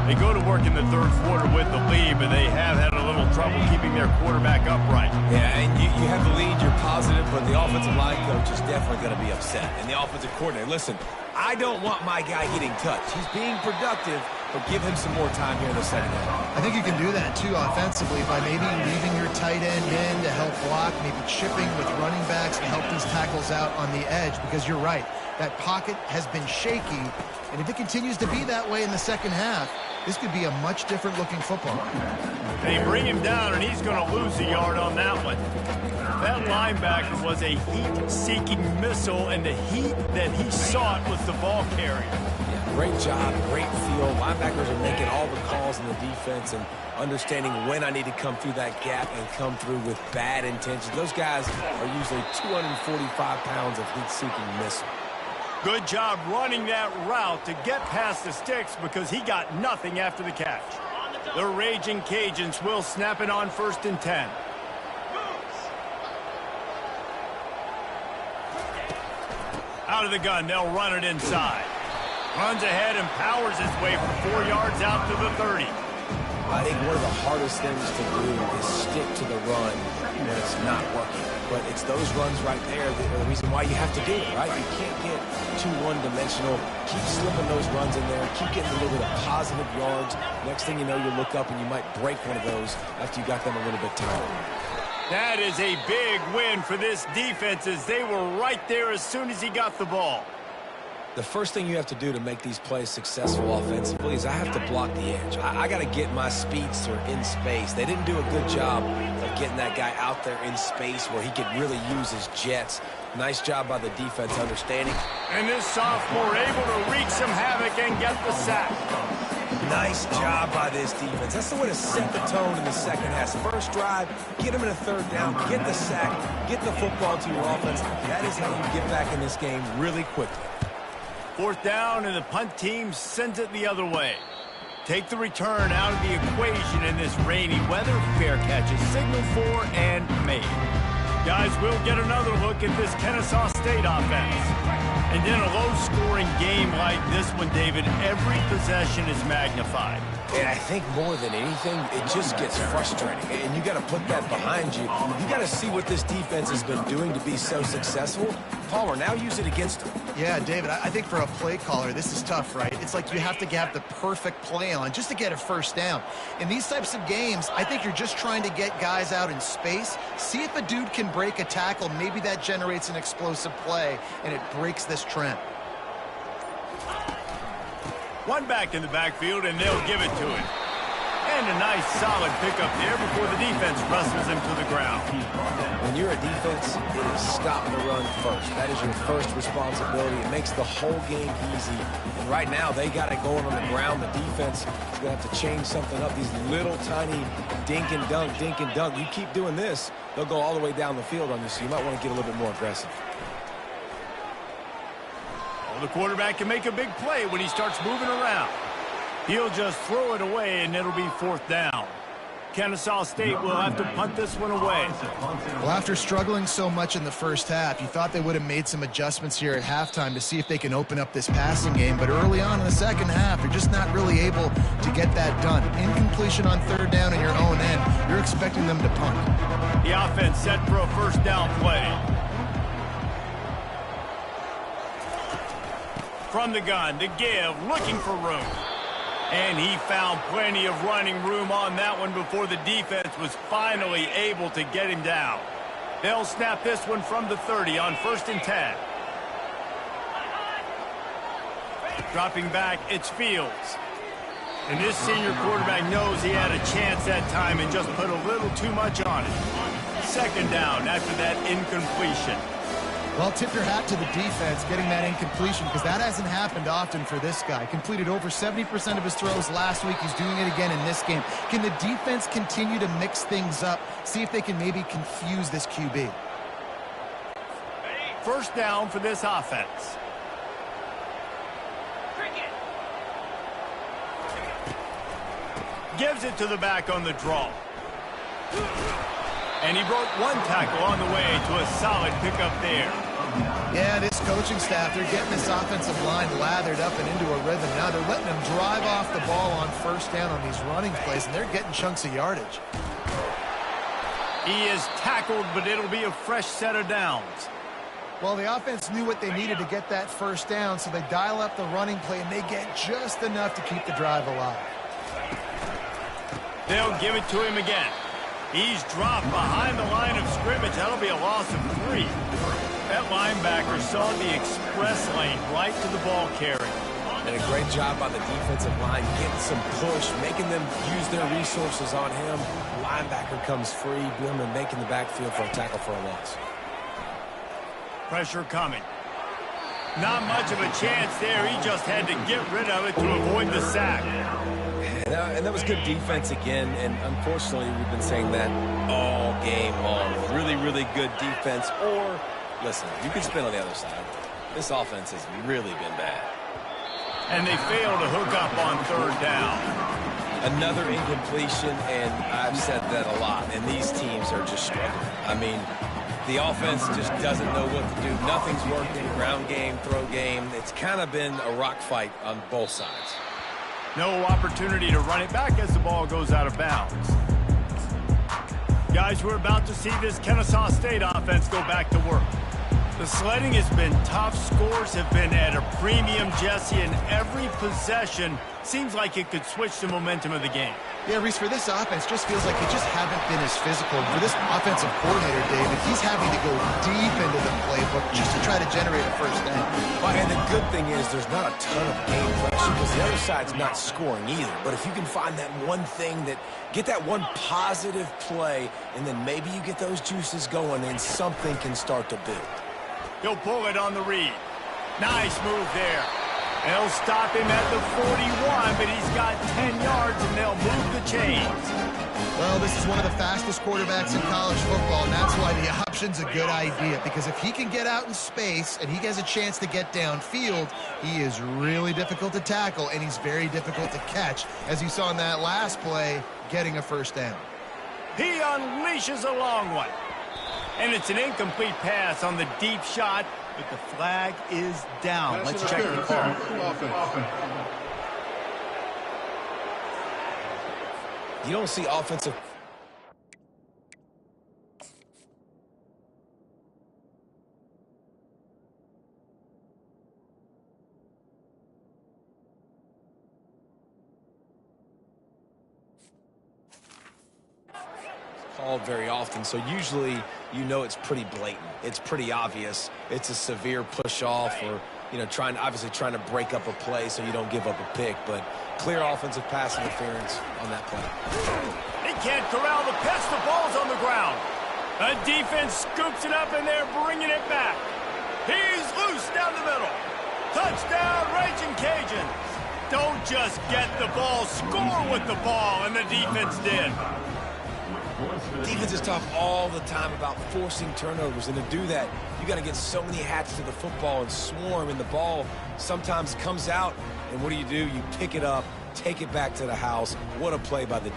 They go to work in the third quarter with the lead, but they have had a little trouble keeping their quarterback upright. Yeah, and you have the lead, you're positive, but the offensive line coach is definitely going to be upset. And the offensive coordinator, listen, I don't want my guy getting touched. He's being productive, but give him some more time here in the second half. I think you can do that, too, offensively, by maybe leaving your tight end in to help block, maybe chipping with running backs to help these tackles out on the edge, because you're right. That pocket has been shaky, and if it continues to be that way in the second half, this could be a much different looking football. They bring him down, and he's going to lose a yard on that one. That linebacker was a heat-seeking missile, and the heat that he sought was the ball carrier. Yeah, great job, great feel. Linebackers are making all the calls in the defense and understanding when I need to come through that gap and come through with bad intentions. Those guys are usually 245 pounds of heat-seeking missile. Good job running that route to get past the sticks because he got nothing after the catch. The Raging Cajuns will snap it on 1st and 10. Out of the gun, they'll run it inside. Runs ahead and powers his way for 4 yards out to the 30. I think one of the hardest things to do is stick to the run when it's not working. But it's those runs right there that are the reason why you have to do it, right? You can't get too one-dimensional. Keep slipping those runs in there. Keep getting a little bit of positive yards. Next thing you know, you look up and you might break one of those after you got them a little bit tired. That is a big win for this defense as they were right there as soon as he got the ball. The first thing you have to do to make these plays successful offensively is I have to block the edge. I got to get my speedster in space. They didn't do a good job of getting that guy out there in space where he could really use his jets. Nice job by the defense understanding. And this sophomore able to wreak some havoc and get the sack. Nice job by this defense. That's the way to set the tone in the second half. First drive, get them in a third down, get the sack, get the football to your offense. That is how you get back in this game really quickly. Fourth down, and the punt team sends it the other way. Take the return out of the equation in this rainy weather. Fair catch is signaled for and made. Guys, we'll get another look at this Kennesaw State offense. And in a low-scoring game like this one, David, every possession is magnified. And I think more than anything, it just gets frustrating. And you got to put that behind you. You got to see what this defense has been doing to be so successful. Palmer, now use it against them. Yeah, David, I think for a play caller, this is tough, right? It's like you have to have the perfect play on just to get a first down. In these types of games, I think you're just trying to get guys out in space, see if a dude can break a tackle. Maybe that generates an explosive play, and it breaks this trend. One back in the backfield, and they'll give it to him. And a nice solid pickup there before the defense wrestles him to the ground. When you're a defense, it is stop the run first. That is your first responsibility. It makes the whole game easy. And right now, they got it going on the ground. The defense is going to have to change something up. These little tiny dink and dunk, dink and dunk. You keep doing this, they'll go all the way down the field on you, so you might want to get a little bit more aggressive. Well, the quarterback can make a big play when he starts moving around. He'll just throw it away, and it'll be fourth down. Kennesaw State will have to punt this one away. Well, after struggling so much in the first half, you thought they would have made some adjustments here at halftime to see if they can open up this passing game. But early on in the second half, you're just not really able to get that done. Incompletion on third down in your own end. You're expecting them to punt. The offense set for a first down play. From the gun, the give, looking for room. And he found plenty of running room on that one before the defense was finally able to get him down. They'll snap this one from the 30 on 1st and 10. Dropping back, it's Fields. And this senior quarterback knows he had a chance that time and just put a little too much on it. Second down after that incompletion. Well, tip your hat to the defense getting that incompletion, because that hasn't happened often for this guy. Completed over 70% of his throws last week. He's doing it again in this game. Can the defense continue to mix things up? See if they can maybe confuse this QB. First down for this offense. Gives it to the back on the draw. And he broke one tackle on the way to a solid pickup there. Yeah, this coaching staff, they're getting this offensive line lathered up and into a rhythm. Now they're letting them drive off the ball on first down on these running plays, and they're getting chunks of yardage. He is tackled, but it'll be a fresh set of downs. Well, the offense knew what they needed to get that first down, so they dial up the running play, and they get just enough to keep the drive alive. They'll give it to him again. He's dropped behind the line of scrimmage. That'll be a loss of 3. That linebacker saw the express lane right to the ball carrier. And a great job by the defensive line, getting some push, making them use their resources on him. Linebacker comes free, boom, and making the backfield for a tackle for a loss. Pressure coming. Not much of a chance there. He just had to get rid of it to avoid the sack. And that was good defense again, and unfortunately we've been saying that all game long. Really, really good defense. Or, listen, you can spin on the other side. This offense has really been bad. And they fail to hook up on third down. Another incompletion, and I've said that a lot, and these teams are just struggling. I mean, the offense just doesn't know what to do. Nothing's working. Ground game, throw game. It's kind of been a rock fight on both sides. No opportunity to run it back as the ball goes out of bounds. Guys, we're about to see this Kennesaw State offense go back to work. The sledding has been tough. Scores have been at a premium, Jesse, and every possession seems like it could switch the momentum of the game. Yeah, Reese, for this offense, just feels like they just haven't been as physical. For this offensive coordinator, David, he's having to go deep into the playbook just to try to generate a first down. Well, and the good thing is there's not a ton of game pressure because the other side's not scoring either. But if you can find that one thing get that one positive play, and then maybe you get those juices going, and something can start to build. He'll pull it on the read. Nice move there. They'll stop him at the 41, but he's got 10 yards, and they'll move the chains. Well, this is one of the fastest quarterbacks in college football, and that's why the option's a good idea, because if he can get out in space and he has a chance to get downfield, he is really difficult to tackle, and he's very difficult to catch, as you saw in that last play, getting a first down. He unleashes a long one. And it's an incomplete pass on the deep shot, but the flag is down. Let's check the call. You don't see offensive... called very often, so usually you know it's pretty blatant. It's pretty obvious. It's a severe push-off or, you know, obviously trying to break up a play so you don't give up a pick, but clear offensive pass interference on that play. He can't corral the pass. The ball's on the ground. The defense scoops it up, and they're bringing it back. He's loose down the middle. Touchdown, Raging Cajuns. Don't just get the ball, score with the ball, and the defense did. Defense is tough all the time about forcing turnovers, and to do that, you got to get so many hats to the football and swarm, and the ball sometimes comes out, and what do? You pick it up, take it back to the house. What a play by the D.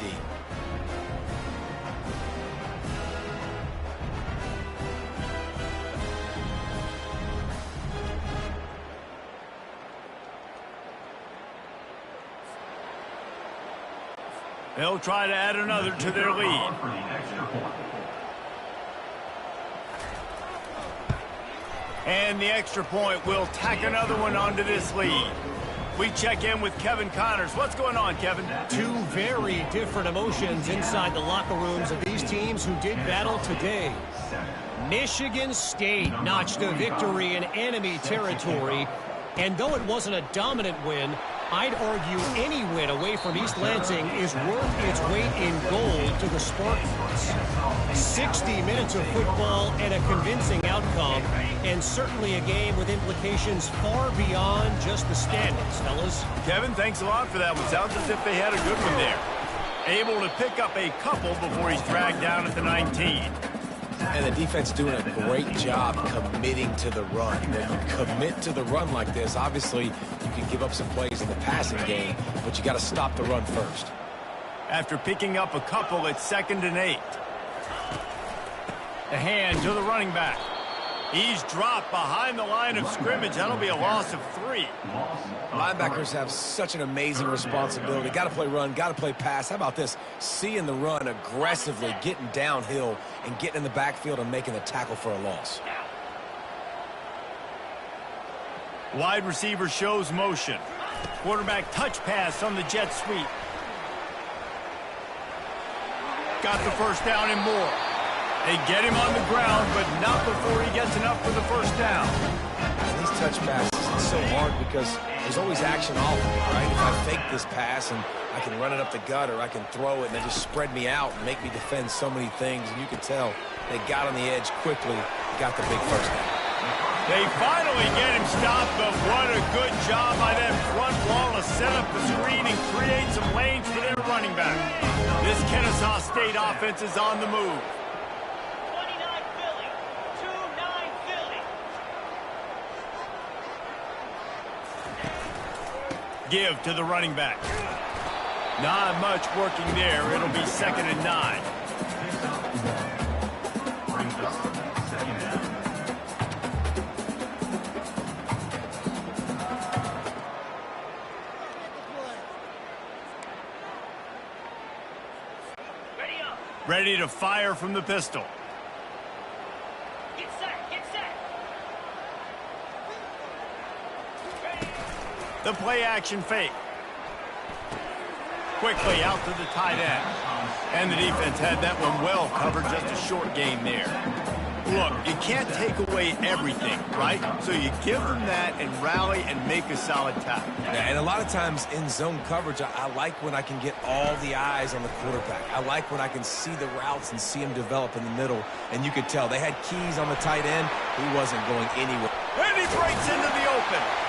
They'll try to add another to their lead. And the extra point will tack another one onto this lead. We check in with Kevin Connors. What's going on, Kevin? Two very different emotions inside the locker rooms of these teams who did battle today. Michigan State notched a victory in enemy territory, and though it wasn't a dominant win, I'd argue any win away from East Lansing is worth its weight in gold to the Spartans. 60 minutes of football and a convincing outcome, and certainly a game with implications far beyond just the standings, fellas. Kevin, thanks a lot for that one. Sounds as if they had a good one there. Able to pick up a couple before he's dragged down at the 19. And the defense doing a great job committing to the run. When you commit to the run like this, obviously you can give up some plays in the passing game, but you got to stop the run first. After picking up a couple, it's 2nd and 8. The hand to the running back. He's dropped behind the line of scrimmage. That'll be a loss of 3. Linebackers have such an amazing responsibility. Got to play run, got to play pass. How about this? Seeing the run aggressively, getting downhill, and getting in the backfield and making the tackle for a loss. Wide receiver shows motion. Quarterback touch pass on the jet sweep. Got the first down and more. They get him on the ground, but not before he gets enough for the first down. And these touch passes, it's so hard because there's always action off of it, right? If I fake this pass and I can run it up the gut or I can throw it and they just spread me out and make me defend so many things, and you can tell they got on the edge quickly, got the big first down. They finally get him stopped, but what a good job by that front wall to set up the screen and create some lanes for their running back. This Kennesaw State offense is on the move. Give to the running back. Not much working there. It'll be 2nd and 9. Ready to fire from the pistol. Get set, get set. The play action fake. Quickly out to the tight end. And the defense had that one well covered, just a short gain there. Look, you can't take away everything, right? So you give them that and rally and make a solid tackle. Yeah, and a lot of times in zone coverage, I like when I can get all the eyes on the quarterback. I like when I can see the routes and see him develop in the middle. And you could tell they had keys on the tight end. He wasn't going anywhere. And he breaks into the open.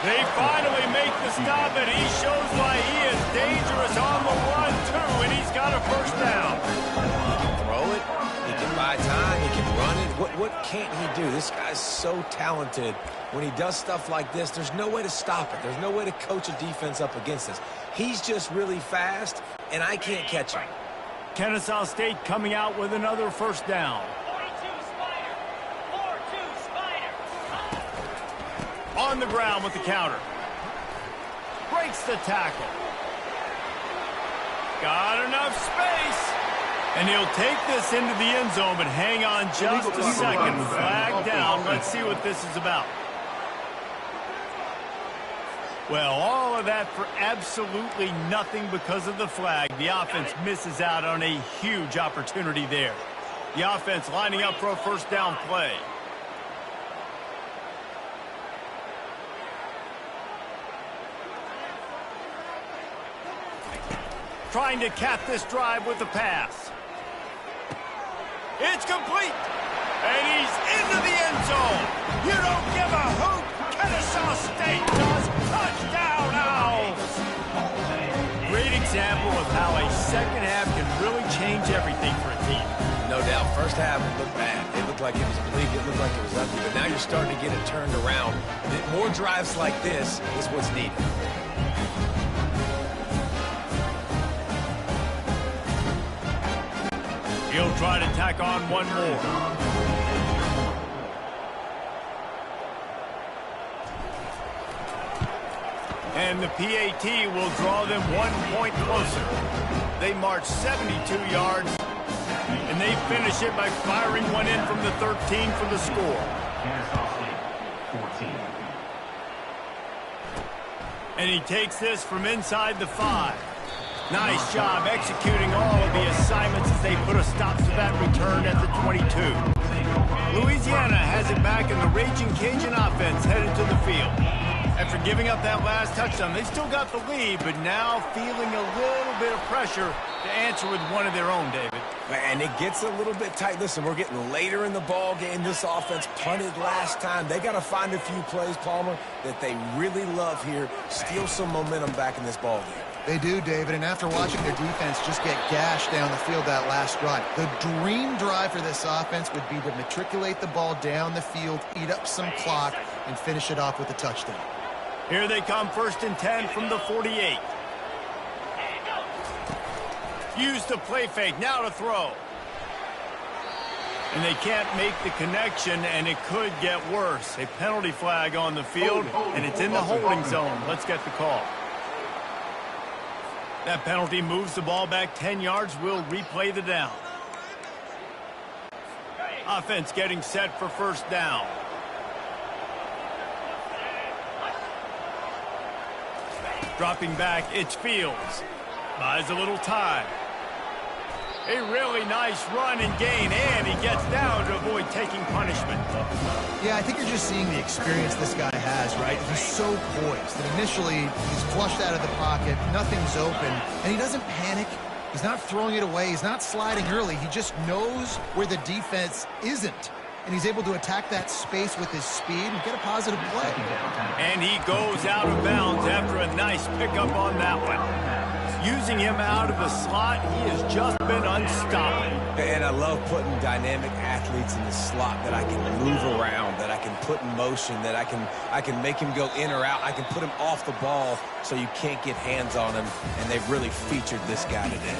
They finally make the stop, and he shows why he is dangerous on the 1-2, and he's got a first down. He can throw it. He can buy time. He can run it. What can't he do? This guy's so talented. When he does stuff like this, there's no way to stop it. There's no way to coach a defense up against this. He's just really fast, and I can't catch him. Kennesaw State coming out with another first down. On the ground with the counter. Breaks the tackle. Got enough space. And he'll take this into the end zone, but hang on just a second. Flag down. Let's see what this is about. Well, all of that for absolutely nothing because of the flag. The offense misses out on a huge opportunity there. The offense lining up for a first down play. Trying to cap this drive with the pass. It's complete. And he's into the end zone. You don't give a hoot. Kennesaw State does. Touchdown, Owls. Great example of how a second half can really change everything for a team. No doubt. First half looked bad. It looked like it was bleak. It looked like it was ugly. But now you're starting to get it turned around. More drives like this is what's needed. He'll try to tack on one more. And the PAT will draw them 1 point closer. They march 72 yards, and they finish it by firing one in from the 13 for the score. Kennesaw State, 14. And he takes this from inside the 5. Nice job executing all of the assignments as they put a stop to that return at the 22. Louisiana has it back, and the Raging Cajun offense headed to the field. After giving up that last touchdown, they still got the lead, but now feeling a little bit of pressure to answer with one of their own, David. And it gets a little bit tight. Listen, we're getting later in the ball game. This offense punted last time. They got to find a few plays, Palmer, that they really love here. Steal some momentum back in this ball game. They do, David, and after watching their defense just get gashed down the field that last drive, the dream drive for this offense would be to matriculate the ball down the field, eat up some clock, and finish it off with a touchdown. Here they come, 1st and 10 from the 48. Use the play fake, now to throw. And they can't make the connection, and it could get worse. A penalty flag on the field, and it's in the holding zone. Let's get the call. That penalty moves the ball back 10 yards. We'll replay the down. Offense getting set for first down. Dropping back, it's Fields. Buys a little time. A really nice run and gain, and he gets down to avoid taking punishment. Yeah, I think you're just seeing the experience this guy has, right? He's so poised. And initially, he's flushed out of the pocket, nothing's open, and he doesn't panic. He's not throwing it away. He's not sliding early. He just knows where the defense isn't. And he's able to attack that space with his speed and get a positive play. And he goes out of bounds after a nice pickup on that one. Using him out of the slot, he has just been unstoppable. And I love putting dynamic athletes in the slot that I can move around, that I can put in motion, that I can make him go in or out. I can put him off the ball so you can't get hands on him, and they've really featured this guy today.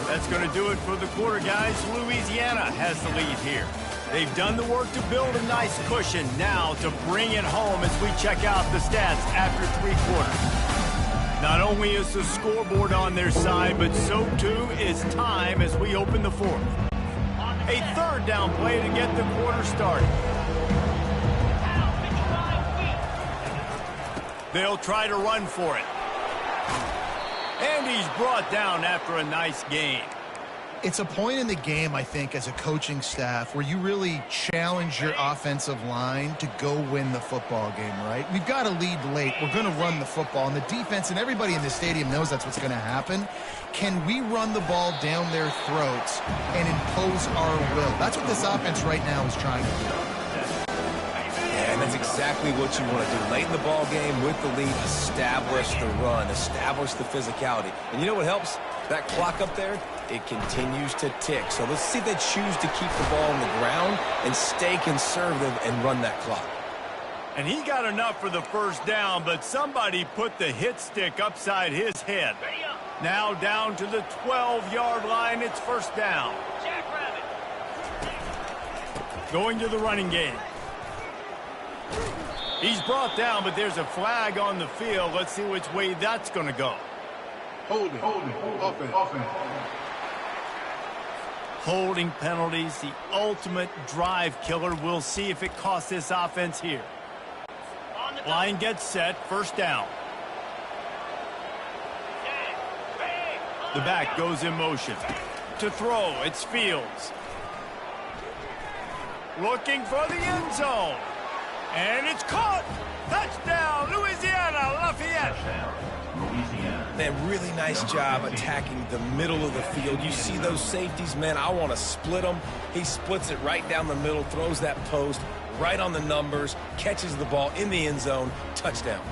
That's going to do it for the quarter, guys. Louisiana has the lead here. They've done the work to build a nice cushion. Now to bring it home as we check out the stats after 3 quarters. Not only is the scoreboard on their side, but so too is time as we open the 4th. A 3rd down play to get the quarter started. They'll try to run for it. And he's brought down after a nice gain. It's a point in the game, I think, as a coaching staff where you really challenge your offensive line to go win the football game, right? We've got to lead late. We're going to run the football. And the defense and everybody in the stadium knows that's what's going to happen. Can we run the ball down their throats and impose our will? That's what this offense right now is trying to do. And that's exactly what you want to do. Late in the ball game with the lead, establish the run, establish the physicality. And you know what helps? That clock up there, it continues to tick. So let's see if they choose to keep the ball on the ground and stay conservative and run that clock. And he got enough for the first down, but somebody put the hit stick upside his head. Now down to the 12-yard line, it's first down. Going to the running game. He's brought down, but there's a flag on the field. Let's see which way that's going to go. Holding. Offense. Holding penalties, the ultimate drive killer. We'll see if it costs this offense here. Line gets set, first down. The back goes in motion. To throw, it's Fields. Looking for the end zone. And it's caught. Touchdown, Louisiana, Lafayette. Man, really nice job attacking the middle of the field. You see those safeties, man, I want to split them. He splits it right down the middle, throws that post right on the numbers, catches the ball in the end zone, touchdown.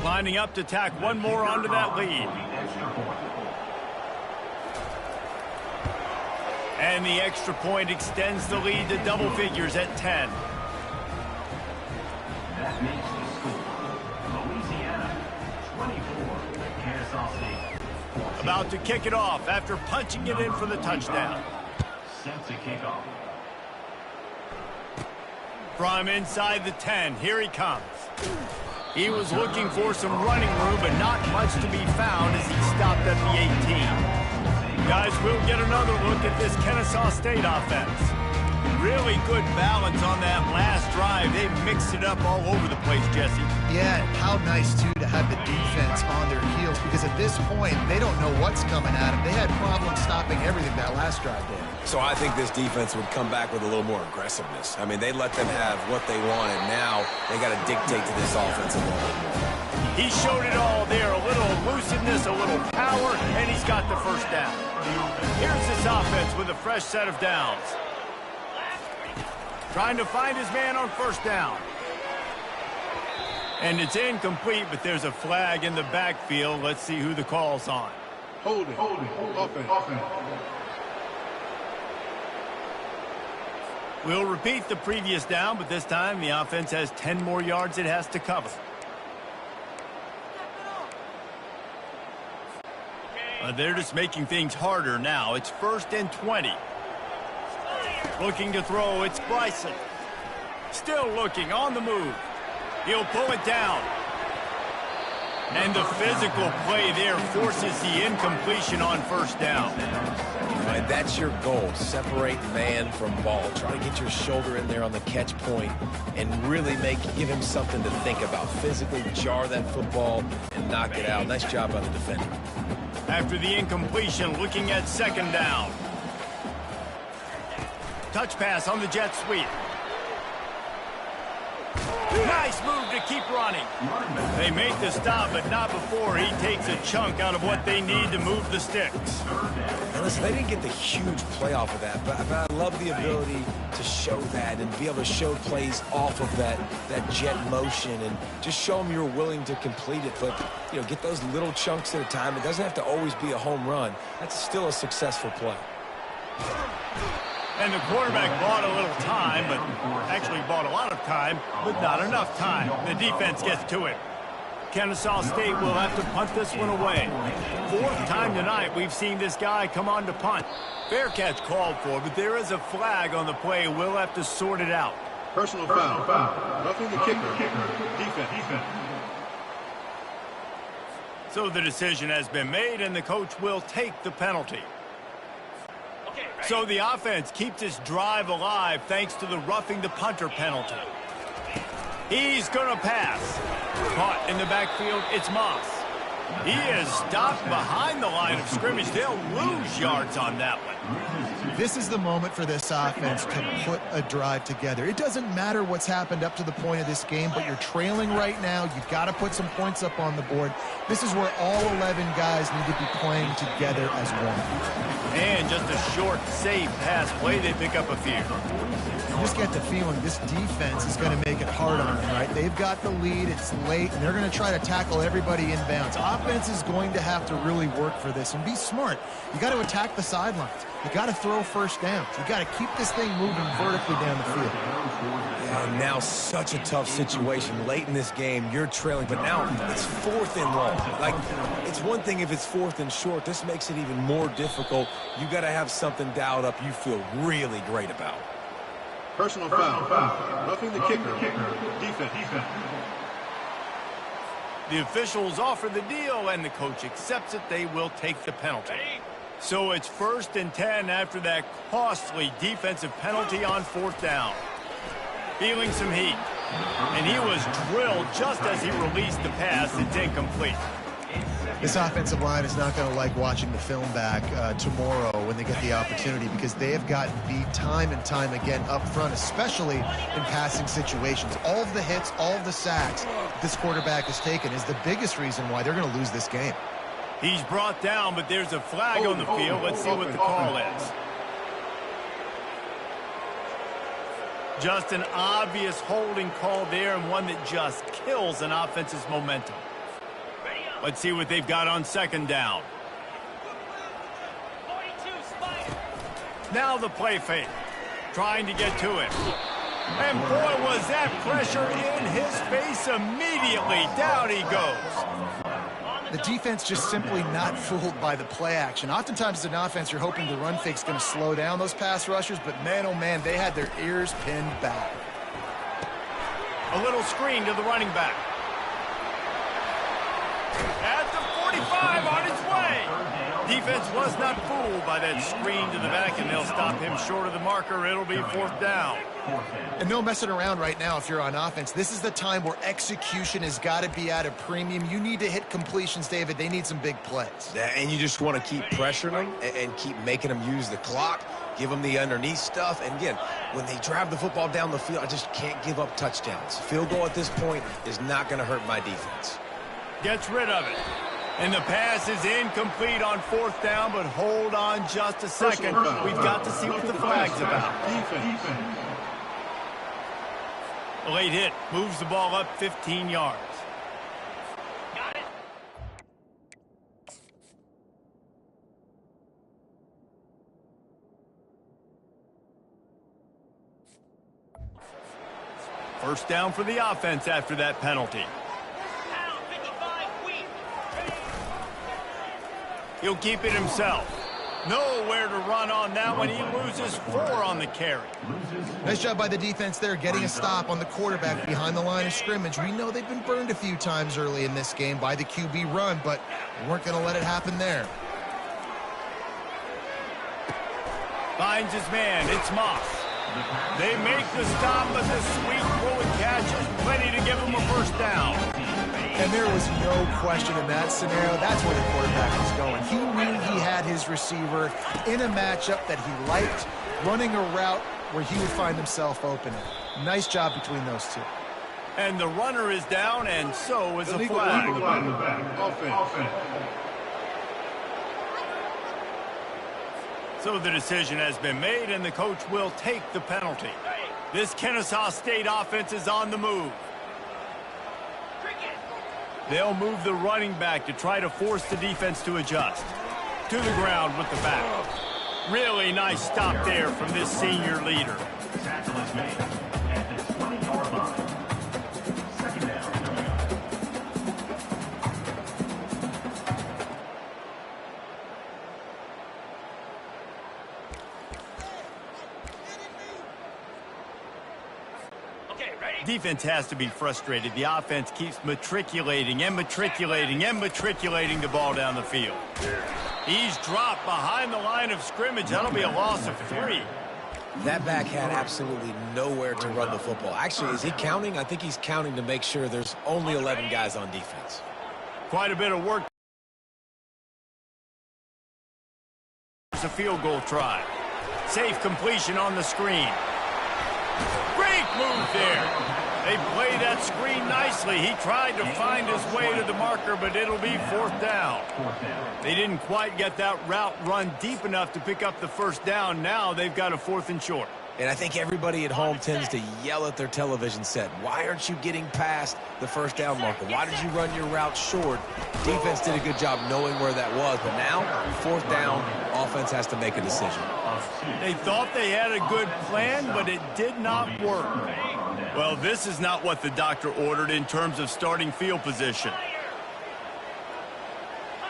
Lining up to tack one more onto that lead. And the extra point extends the lead to double figures at 10. That makes the score Louisiana 24, Kennesaw State 14. About to kick it off after punching it in for the touchdown. Set to kick off. From inside the 10, here he comes. He was looking for some running room, but not much to be found as he stopped at the 18. Guys, we'll get another look at this Kennesaw State offense. Really good balance on that last drive. They mixed it up all over the place, Jesse. Yeah, and how nice, too, to have the defense on their heels, because at this point, they don't know what's coming at them. They had problems stopping everything that last drive did. So I think this defense would come back with a little more aggressiveness. I mean, they let them have what they wanted. Now they got to dictate to this offense a little bit more. He showed it all there. A little elusiveness, a little power, and he's got the first down. Here's this offense with a fresh set of downs. Trying to find his man on first down. And it's incomplete, but there's a flag in the backfield. Let's see who the call's on. Holding. Offense. We'll repeat the previous down, but this time the offense has 10 more yards it has to cover. They're just making things harder now. It's 1st and 20. Looking to throw, it's Bryson. Still looking, on the move. He'll pull it down. And the physical play there forces the incompletion on first down. Right, that's your goal. Separate man from ball. Try to get your shoulder in there on the catch point and really give him something to think about. Physically jar that football and knock it out. Nice job by the defender. After the incompletion, looking at second down. Touch pass on the jet sweep. Nice move to keep running. They make the stop, but not before he takes a chunk out of what they need to move the sticks. Now listen, they didn't get the huge play off of that, but I love the ability to show that and be able to show plays off of that jet motion and just show them you're willing to complete it. But, you know, get those little chunks at a time. It doesn't have to always be a home run. That's still a successful play. And the quarterback bought a little time, but actually bought a lot of time, but not enough time. The defense gets to it. Kennesaw State will have to punt this one away. 4th time tonight we've seen this guy come on to punt. Fair catch called for, but there is a flag on the play. We'll have to sort it out. Personal foul. Roughing the kicker. Defense. So the decision has been made, and the coach will take the penalty. So the offense keeps this drive alive thanks to the roughing the punter penalty. He's going to pass. Caught in the backfield, it's Moss. He is stopped behind the line of scrimmage. They'll lose yards on that one. This is the moment for this offense to put a drive together. It doesn't matter what's happened up to the point of this game, but you're trailing right now. You've got to put some points up on the board. This is where all 11 guys need to be playing together as one. And just a short, safe pass play, they pick up a few. You just get the feeling this defense is going to make it hard on them, right? They've got the lead, it's late, and they're going to try to tackle everybody inbounds. Offense is going to have to really work for this and be smart. You got to attack the sidelines. You got to throw first downs. You got to keep this thing moving vertically down the field. And now such a tough situation. Late in this game, you're trailing, but now it's 4th and long. Like, it's one thing if it's 4th and short. This makes it even more difficult. You got to have something dialed up you feel really great about. Personal foul. Roughing the kicker. Defense. The officials offer the deal, and the coach accepts it. They will take the penalty. So it's 1st and 10 after that costly defensive penalty on 4th down. Feeling some heat. And he was drilled just as he released the pass. It's incomplete. This offensive line is not going to like watching the film back tomorrow when they get the opportunity, because they have gotten beat time and time again up front, especially in passing situations. All of the hits, all of the sacks this quarterback has taken is the biggest reason why they're going to lose this game. He's brought down, but there's a flag on the field. Let's see what the call is. Just an obvious holding call there, and one that just kills an offense's momentum. Let's see what they've got on 2nd down. Now the play fake. Trying to get to him. And boy, was that pressure in his face immediately. Down he goes. The defense just simply not fooled by the play action. Oftentimes as an offense, you're hoping the run fake's going to slow down those pass rushers, but man, oh man, they had their ears pinned back. A little screen to the running back. At the 45, on its way. Defense was not fooled by that screen to the back, and they'll stop him short of the marker. It'll be 4th down. And no messing around right now if you're on offense. This is the time where execution has got to be at a premium. You need to hit completions, David. They need some big plays. And you just want to keep pressuring them and keep making them use the clock, give them the underneath stuff. And again, when they drive the football down the field, I just can't give up touchdowns. Field goal at this point is not going to hurt my defense. Gets rid of it. And the pass is incomplete on 4th down, but hold on just a second. We've got to see what the flag's about. A late hit moves the ball up 15 yards. Got it. First down for the offense after that penalty. He'll keep it himself. Nowhere to run on that one. He loses 4 on the carry. Nice job by the defense there, getting a stop on the quarterback behind the line of scrimmage. We know they've been burned a few times early in this game by the QB run, but we weren't going to let it happen there. Finds his man. It's Moss. They make the stop, but the sweet throw and catch is plenty to give him a first down. And there was no question in that scenario. That's where the quarterback was going. He knew he had his receiver in a matchup that he liked, running a route where he would find himself open. Nice job between those two. And the runner is down, and so is a flag. So the decision has been made, and the coach will take the penalty. This Kennesaw State offense is on the move. They'll move the running back to try to force the defense to adjust. To the ground with the back. Really nice stop there from this senior leader. Tackle is made at the 20-yard line. 2nd down. Defense has to be frustrated. The offense keeps matriculating and matriculating and matriculating the ball down the field. He's dropped behind the line of scrimmage. That'll be a loss of 3. That back had absolutely nowhere to run the football. Actually, is he counting? I think he's counting to make sure there's only 11 guys on defense. Quite a bit of work. It's a field goal try. Safe completion on the screen. Great move there. They play that screen nicely. He tried to find his way to the marker, but it'll be 4th down. They didn't quite get that route run deep enough to pick up the first down. Now they've got a 4th and short. And I think everybody at home tends to yell at their television set. Why aren't you getting past the first down marker? Why did you run your route short? Defense did a good job knowing where that was. But now, 4th down, offense has to make a decision. They thought they had a good plan, but it did not work. Well, this is not what the doctor ordered in terms of starting field position.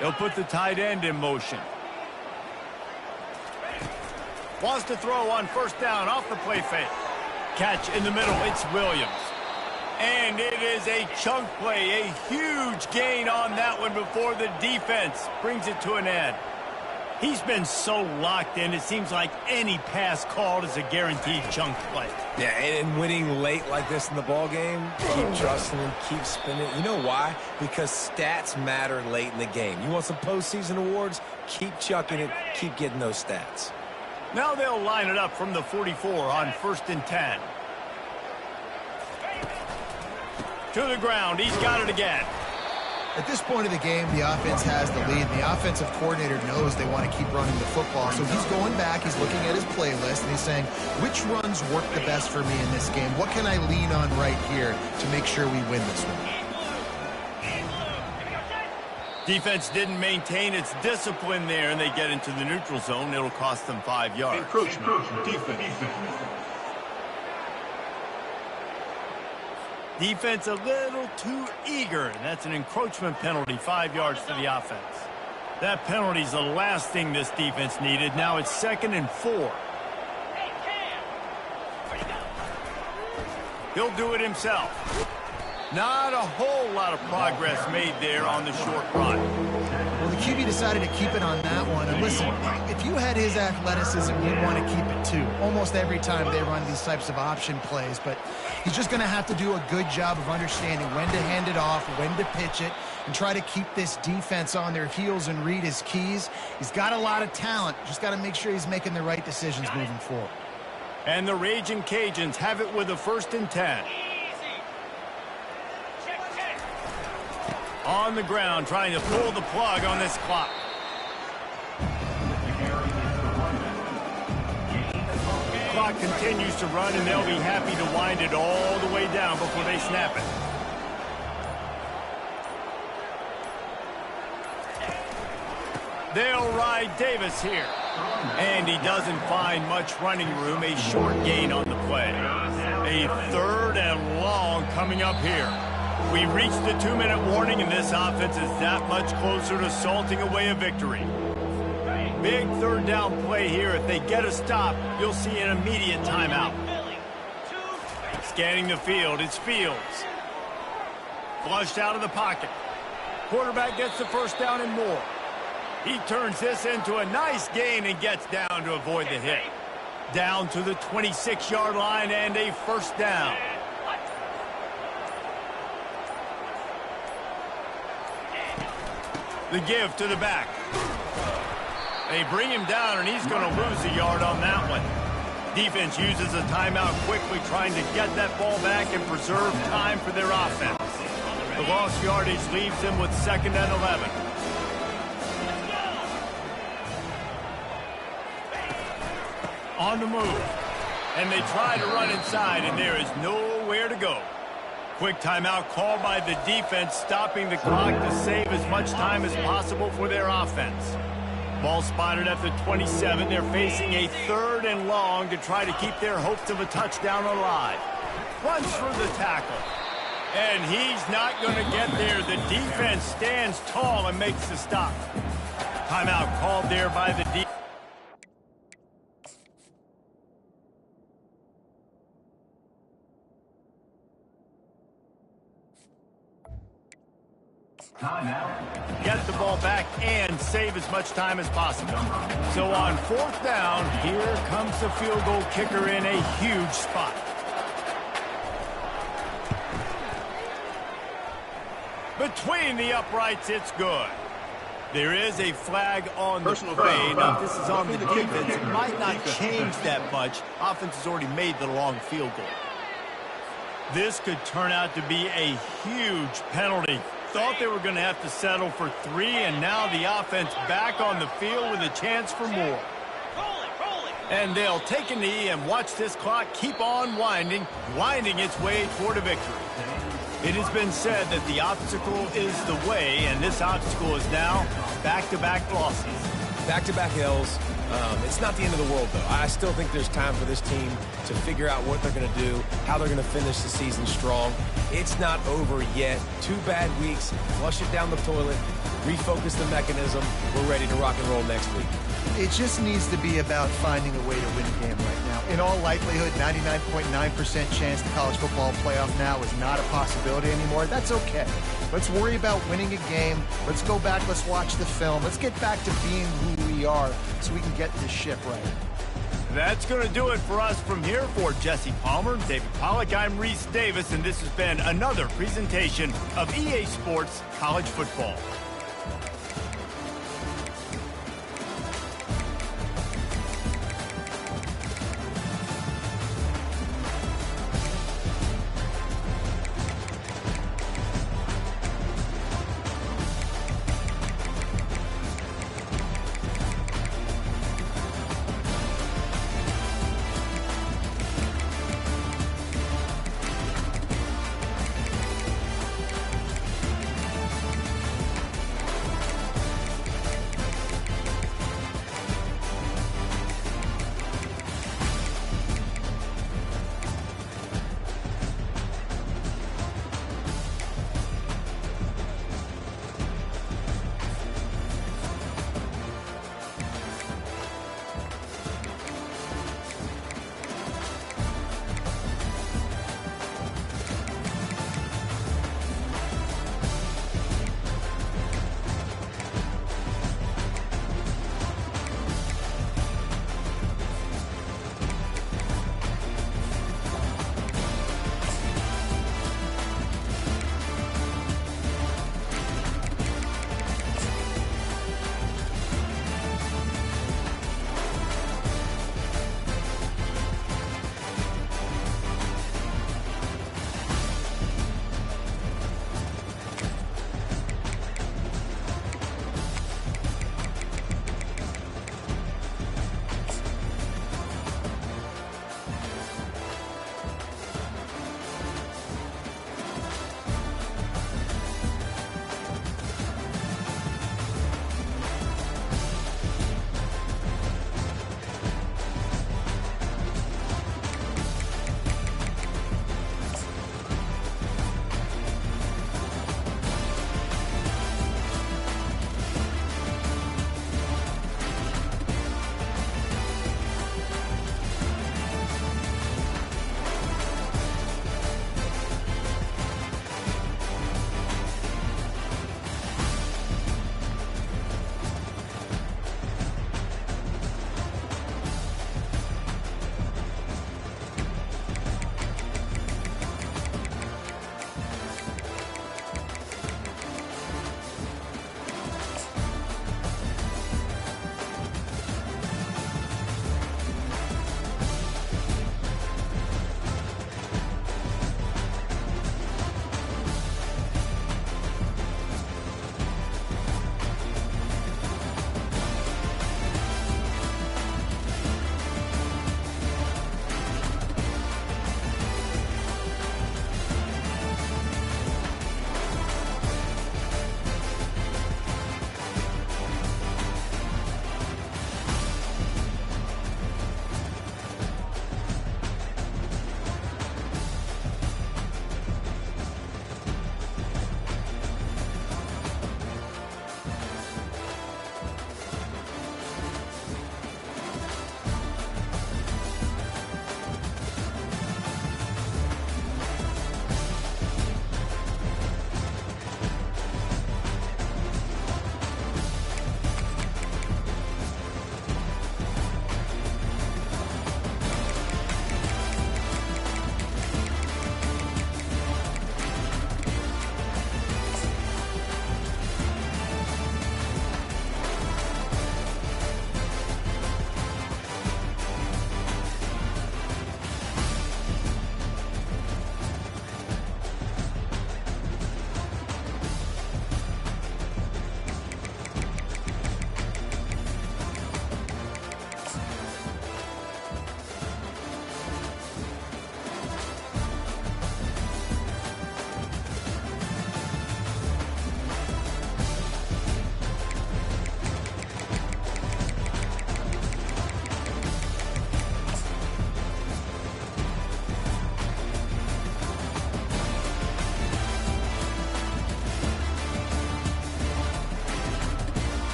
They'll put the tight end in motion. Wants to throw on first down off the play fake. Catch in the middle. It's Williams. And it is a chunk play, a huge gain on that one before the defense brings it to an end. He's been so locked in, it seems like any pass called is a guaranteed chunk play. Yeah, and winning late like this in the ball game, keep trusting him, keep spinning. You know why? Because stats matter late in the game. You want some postseason awards? Keep chucking it, keep getting those stats. Now they'll line it up from the 44 on 1st and 10. To the ground, he's got it again. At this point of the game, the offense has the lead. The offensive coordinator knows they want to keep running the football. So he's going back, he's looking at his playlist, and he's saying, which runs work the best for me in this game? What can I lean on right here to make sure we win this one? Defense didn't maintain its discipline there, and they get into the neutral zone. It'll cost them 5 yards. Encroachment. Defense. Defense a little too eager, and that's an encroachment penalty, 5 yards to the offense. That penalty's the last thing this defense needed. Now it's 2nd and 4. He'll do it himself. Not a whole lot of progress made there on the short run. Well, the QB decided to keep it on that one. And listen, if you had his athleticism, you'd want to keep it too. Almost every time they run these types of option plays. But he's just going to have to do a good job of understanding when to hand it off, when to pitch it, and try to keep this defense on their heels and read his keys. He's got a lot of talent. Just got to make sure he's making the right decisions moving forward. And the Raging Cajuns have it with a 1st and 10. On the ground, trying to pull the plug on this clock. Clock continues to run, and they'll be happy to wind it all the way down before they snap it. They'll ride Davis here. And he doesn't find much running room. A short gain on the play. A 3rd and long coming up here. We reached the 2-minute warning, and this offense is that much closer to salting away a victory. Big 3rd down play here. If they get a stop, you'll see an immediate timeout. Scanning the field, it's Fields. Flushed out of the pocket. Quarterback gets the first down and more. He turns this into a nice gain and gets down to avoid the hit. Down to the 26-yard line and a 1st down. The give to the back. They bring him down, and he's going to lose a yard on that one. Defense uses a timeout quickly, trying to get that ball back and preserve time for their offense. The lost yardage leaves them with 2nd and 11. On the move. And they try to run inside, and there is nowhere to go. Quick timeout called by the defense, stopping the clock to save as much time as possible for their offense. Ball spotted at the 27. They're facing a 3rd and long to try to keep their hopes of a touchdown alive. Runs for the tackle. And he's not going to get there. The defense stands tall and makes the stop. Timeout called there by the defense. Timeout. Get the ball back and save as much time as possible. So on 4th down, here comes the field goal kicker in a huge spot. Between the uprights, it's good. There is a flag on the play. Now, if this is on the defense, it might not change that much. Offense has already made the long field goal. This could turn out to be a huge penalty. Thought they were going to have to settle for 3, and now the offense back on the field with a chance for more. And they'll take a knee and watch this clock keep on winding its way toward a victory. It has been said that the obstacle is the way, and this obstacle is now back-to-back losses. Back-to-back L's. It's not the end of the world, though. I still think there's time for this team to figure out what they're going to do, how they're going to finish the season strong. It's not over yet. 2 bad weeks. Flush it down the toilet. Refocus the mechanism. We're ready to rock and roll next week. It just needs to be about finding a way to win a game right now. In all likelihood, 99.9% chance the college football playoff now is not a possibility anymore. That's okay. Let's worry about winning a game. Let's go back. Let's watch the film. Let's get back to being who we are so we can get this ship right. That's going to do it for us from here. For Jesse Palmer, David Pollack, I'm Reese Davis, and this has been another presentation of EA Sports College Football.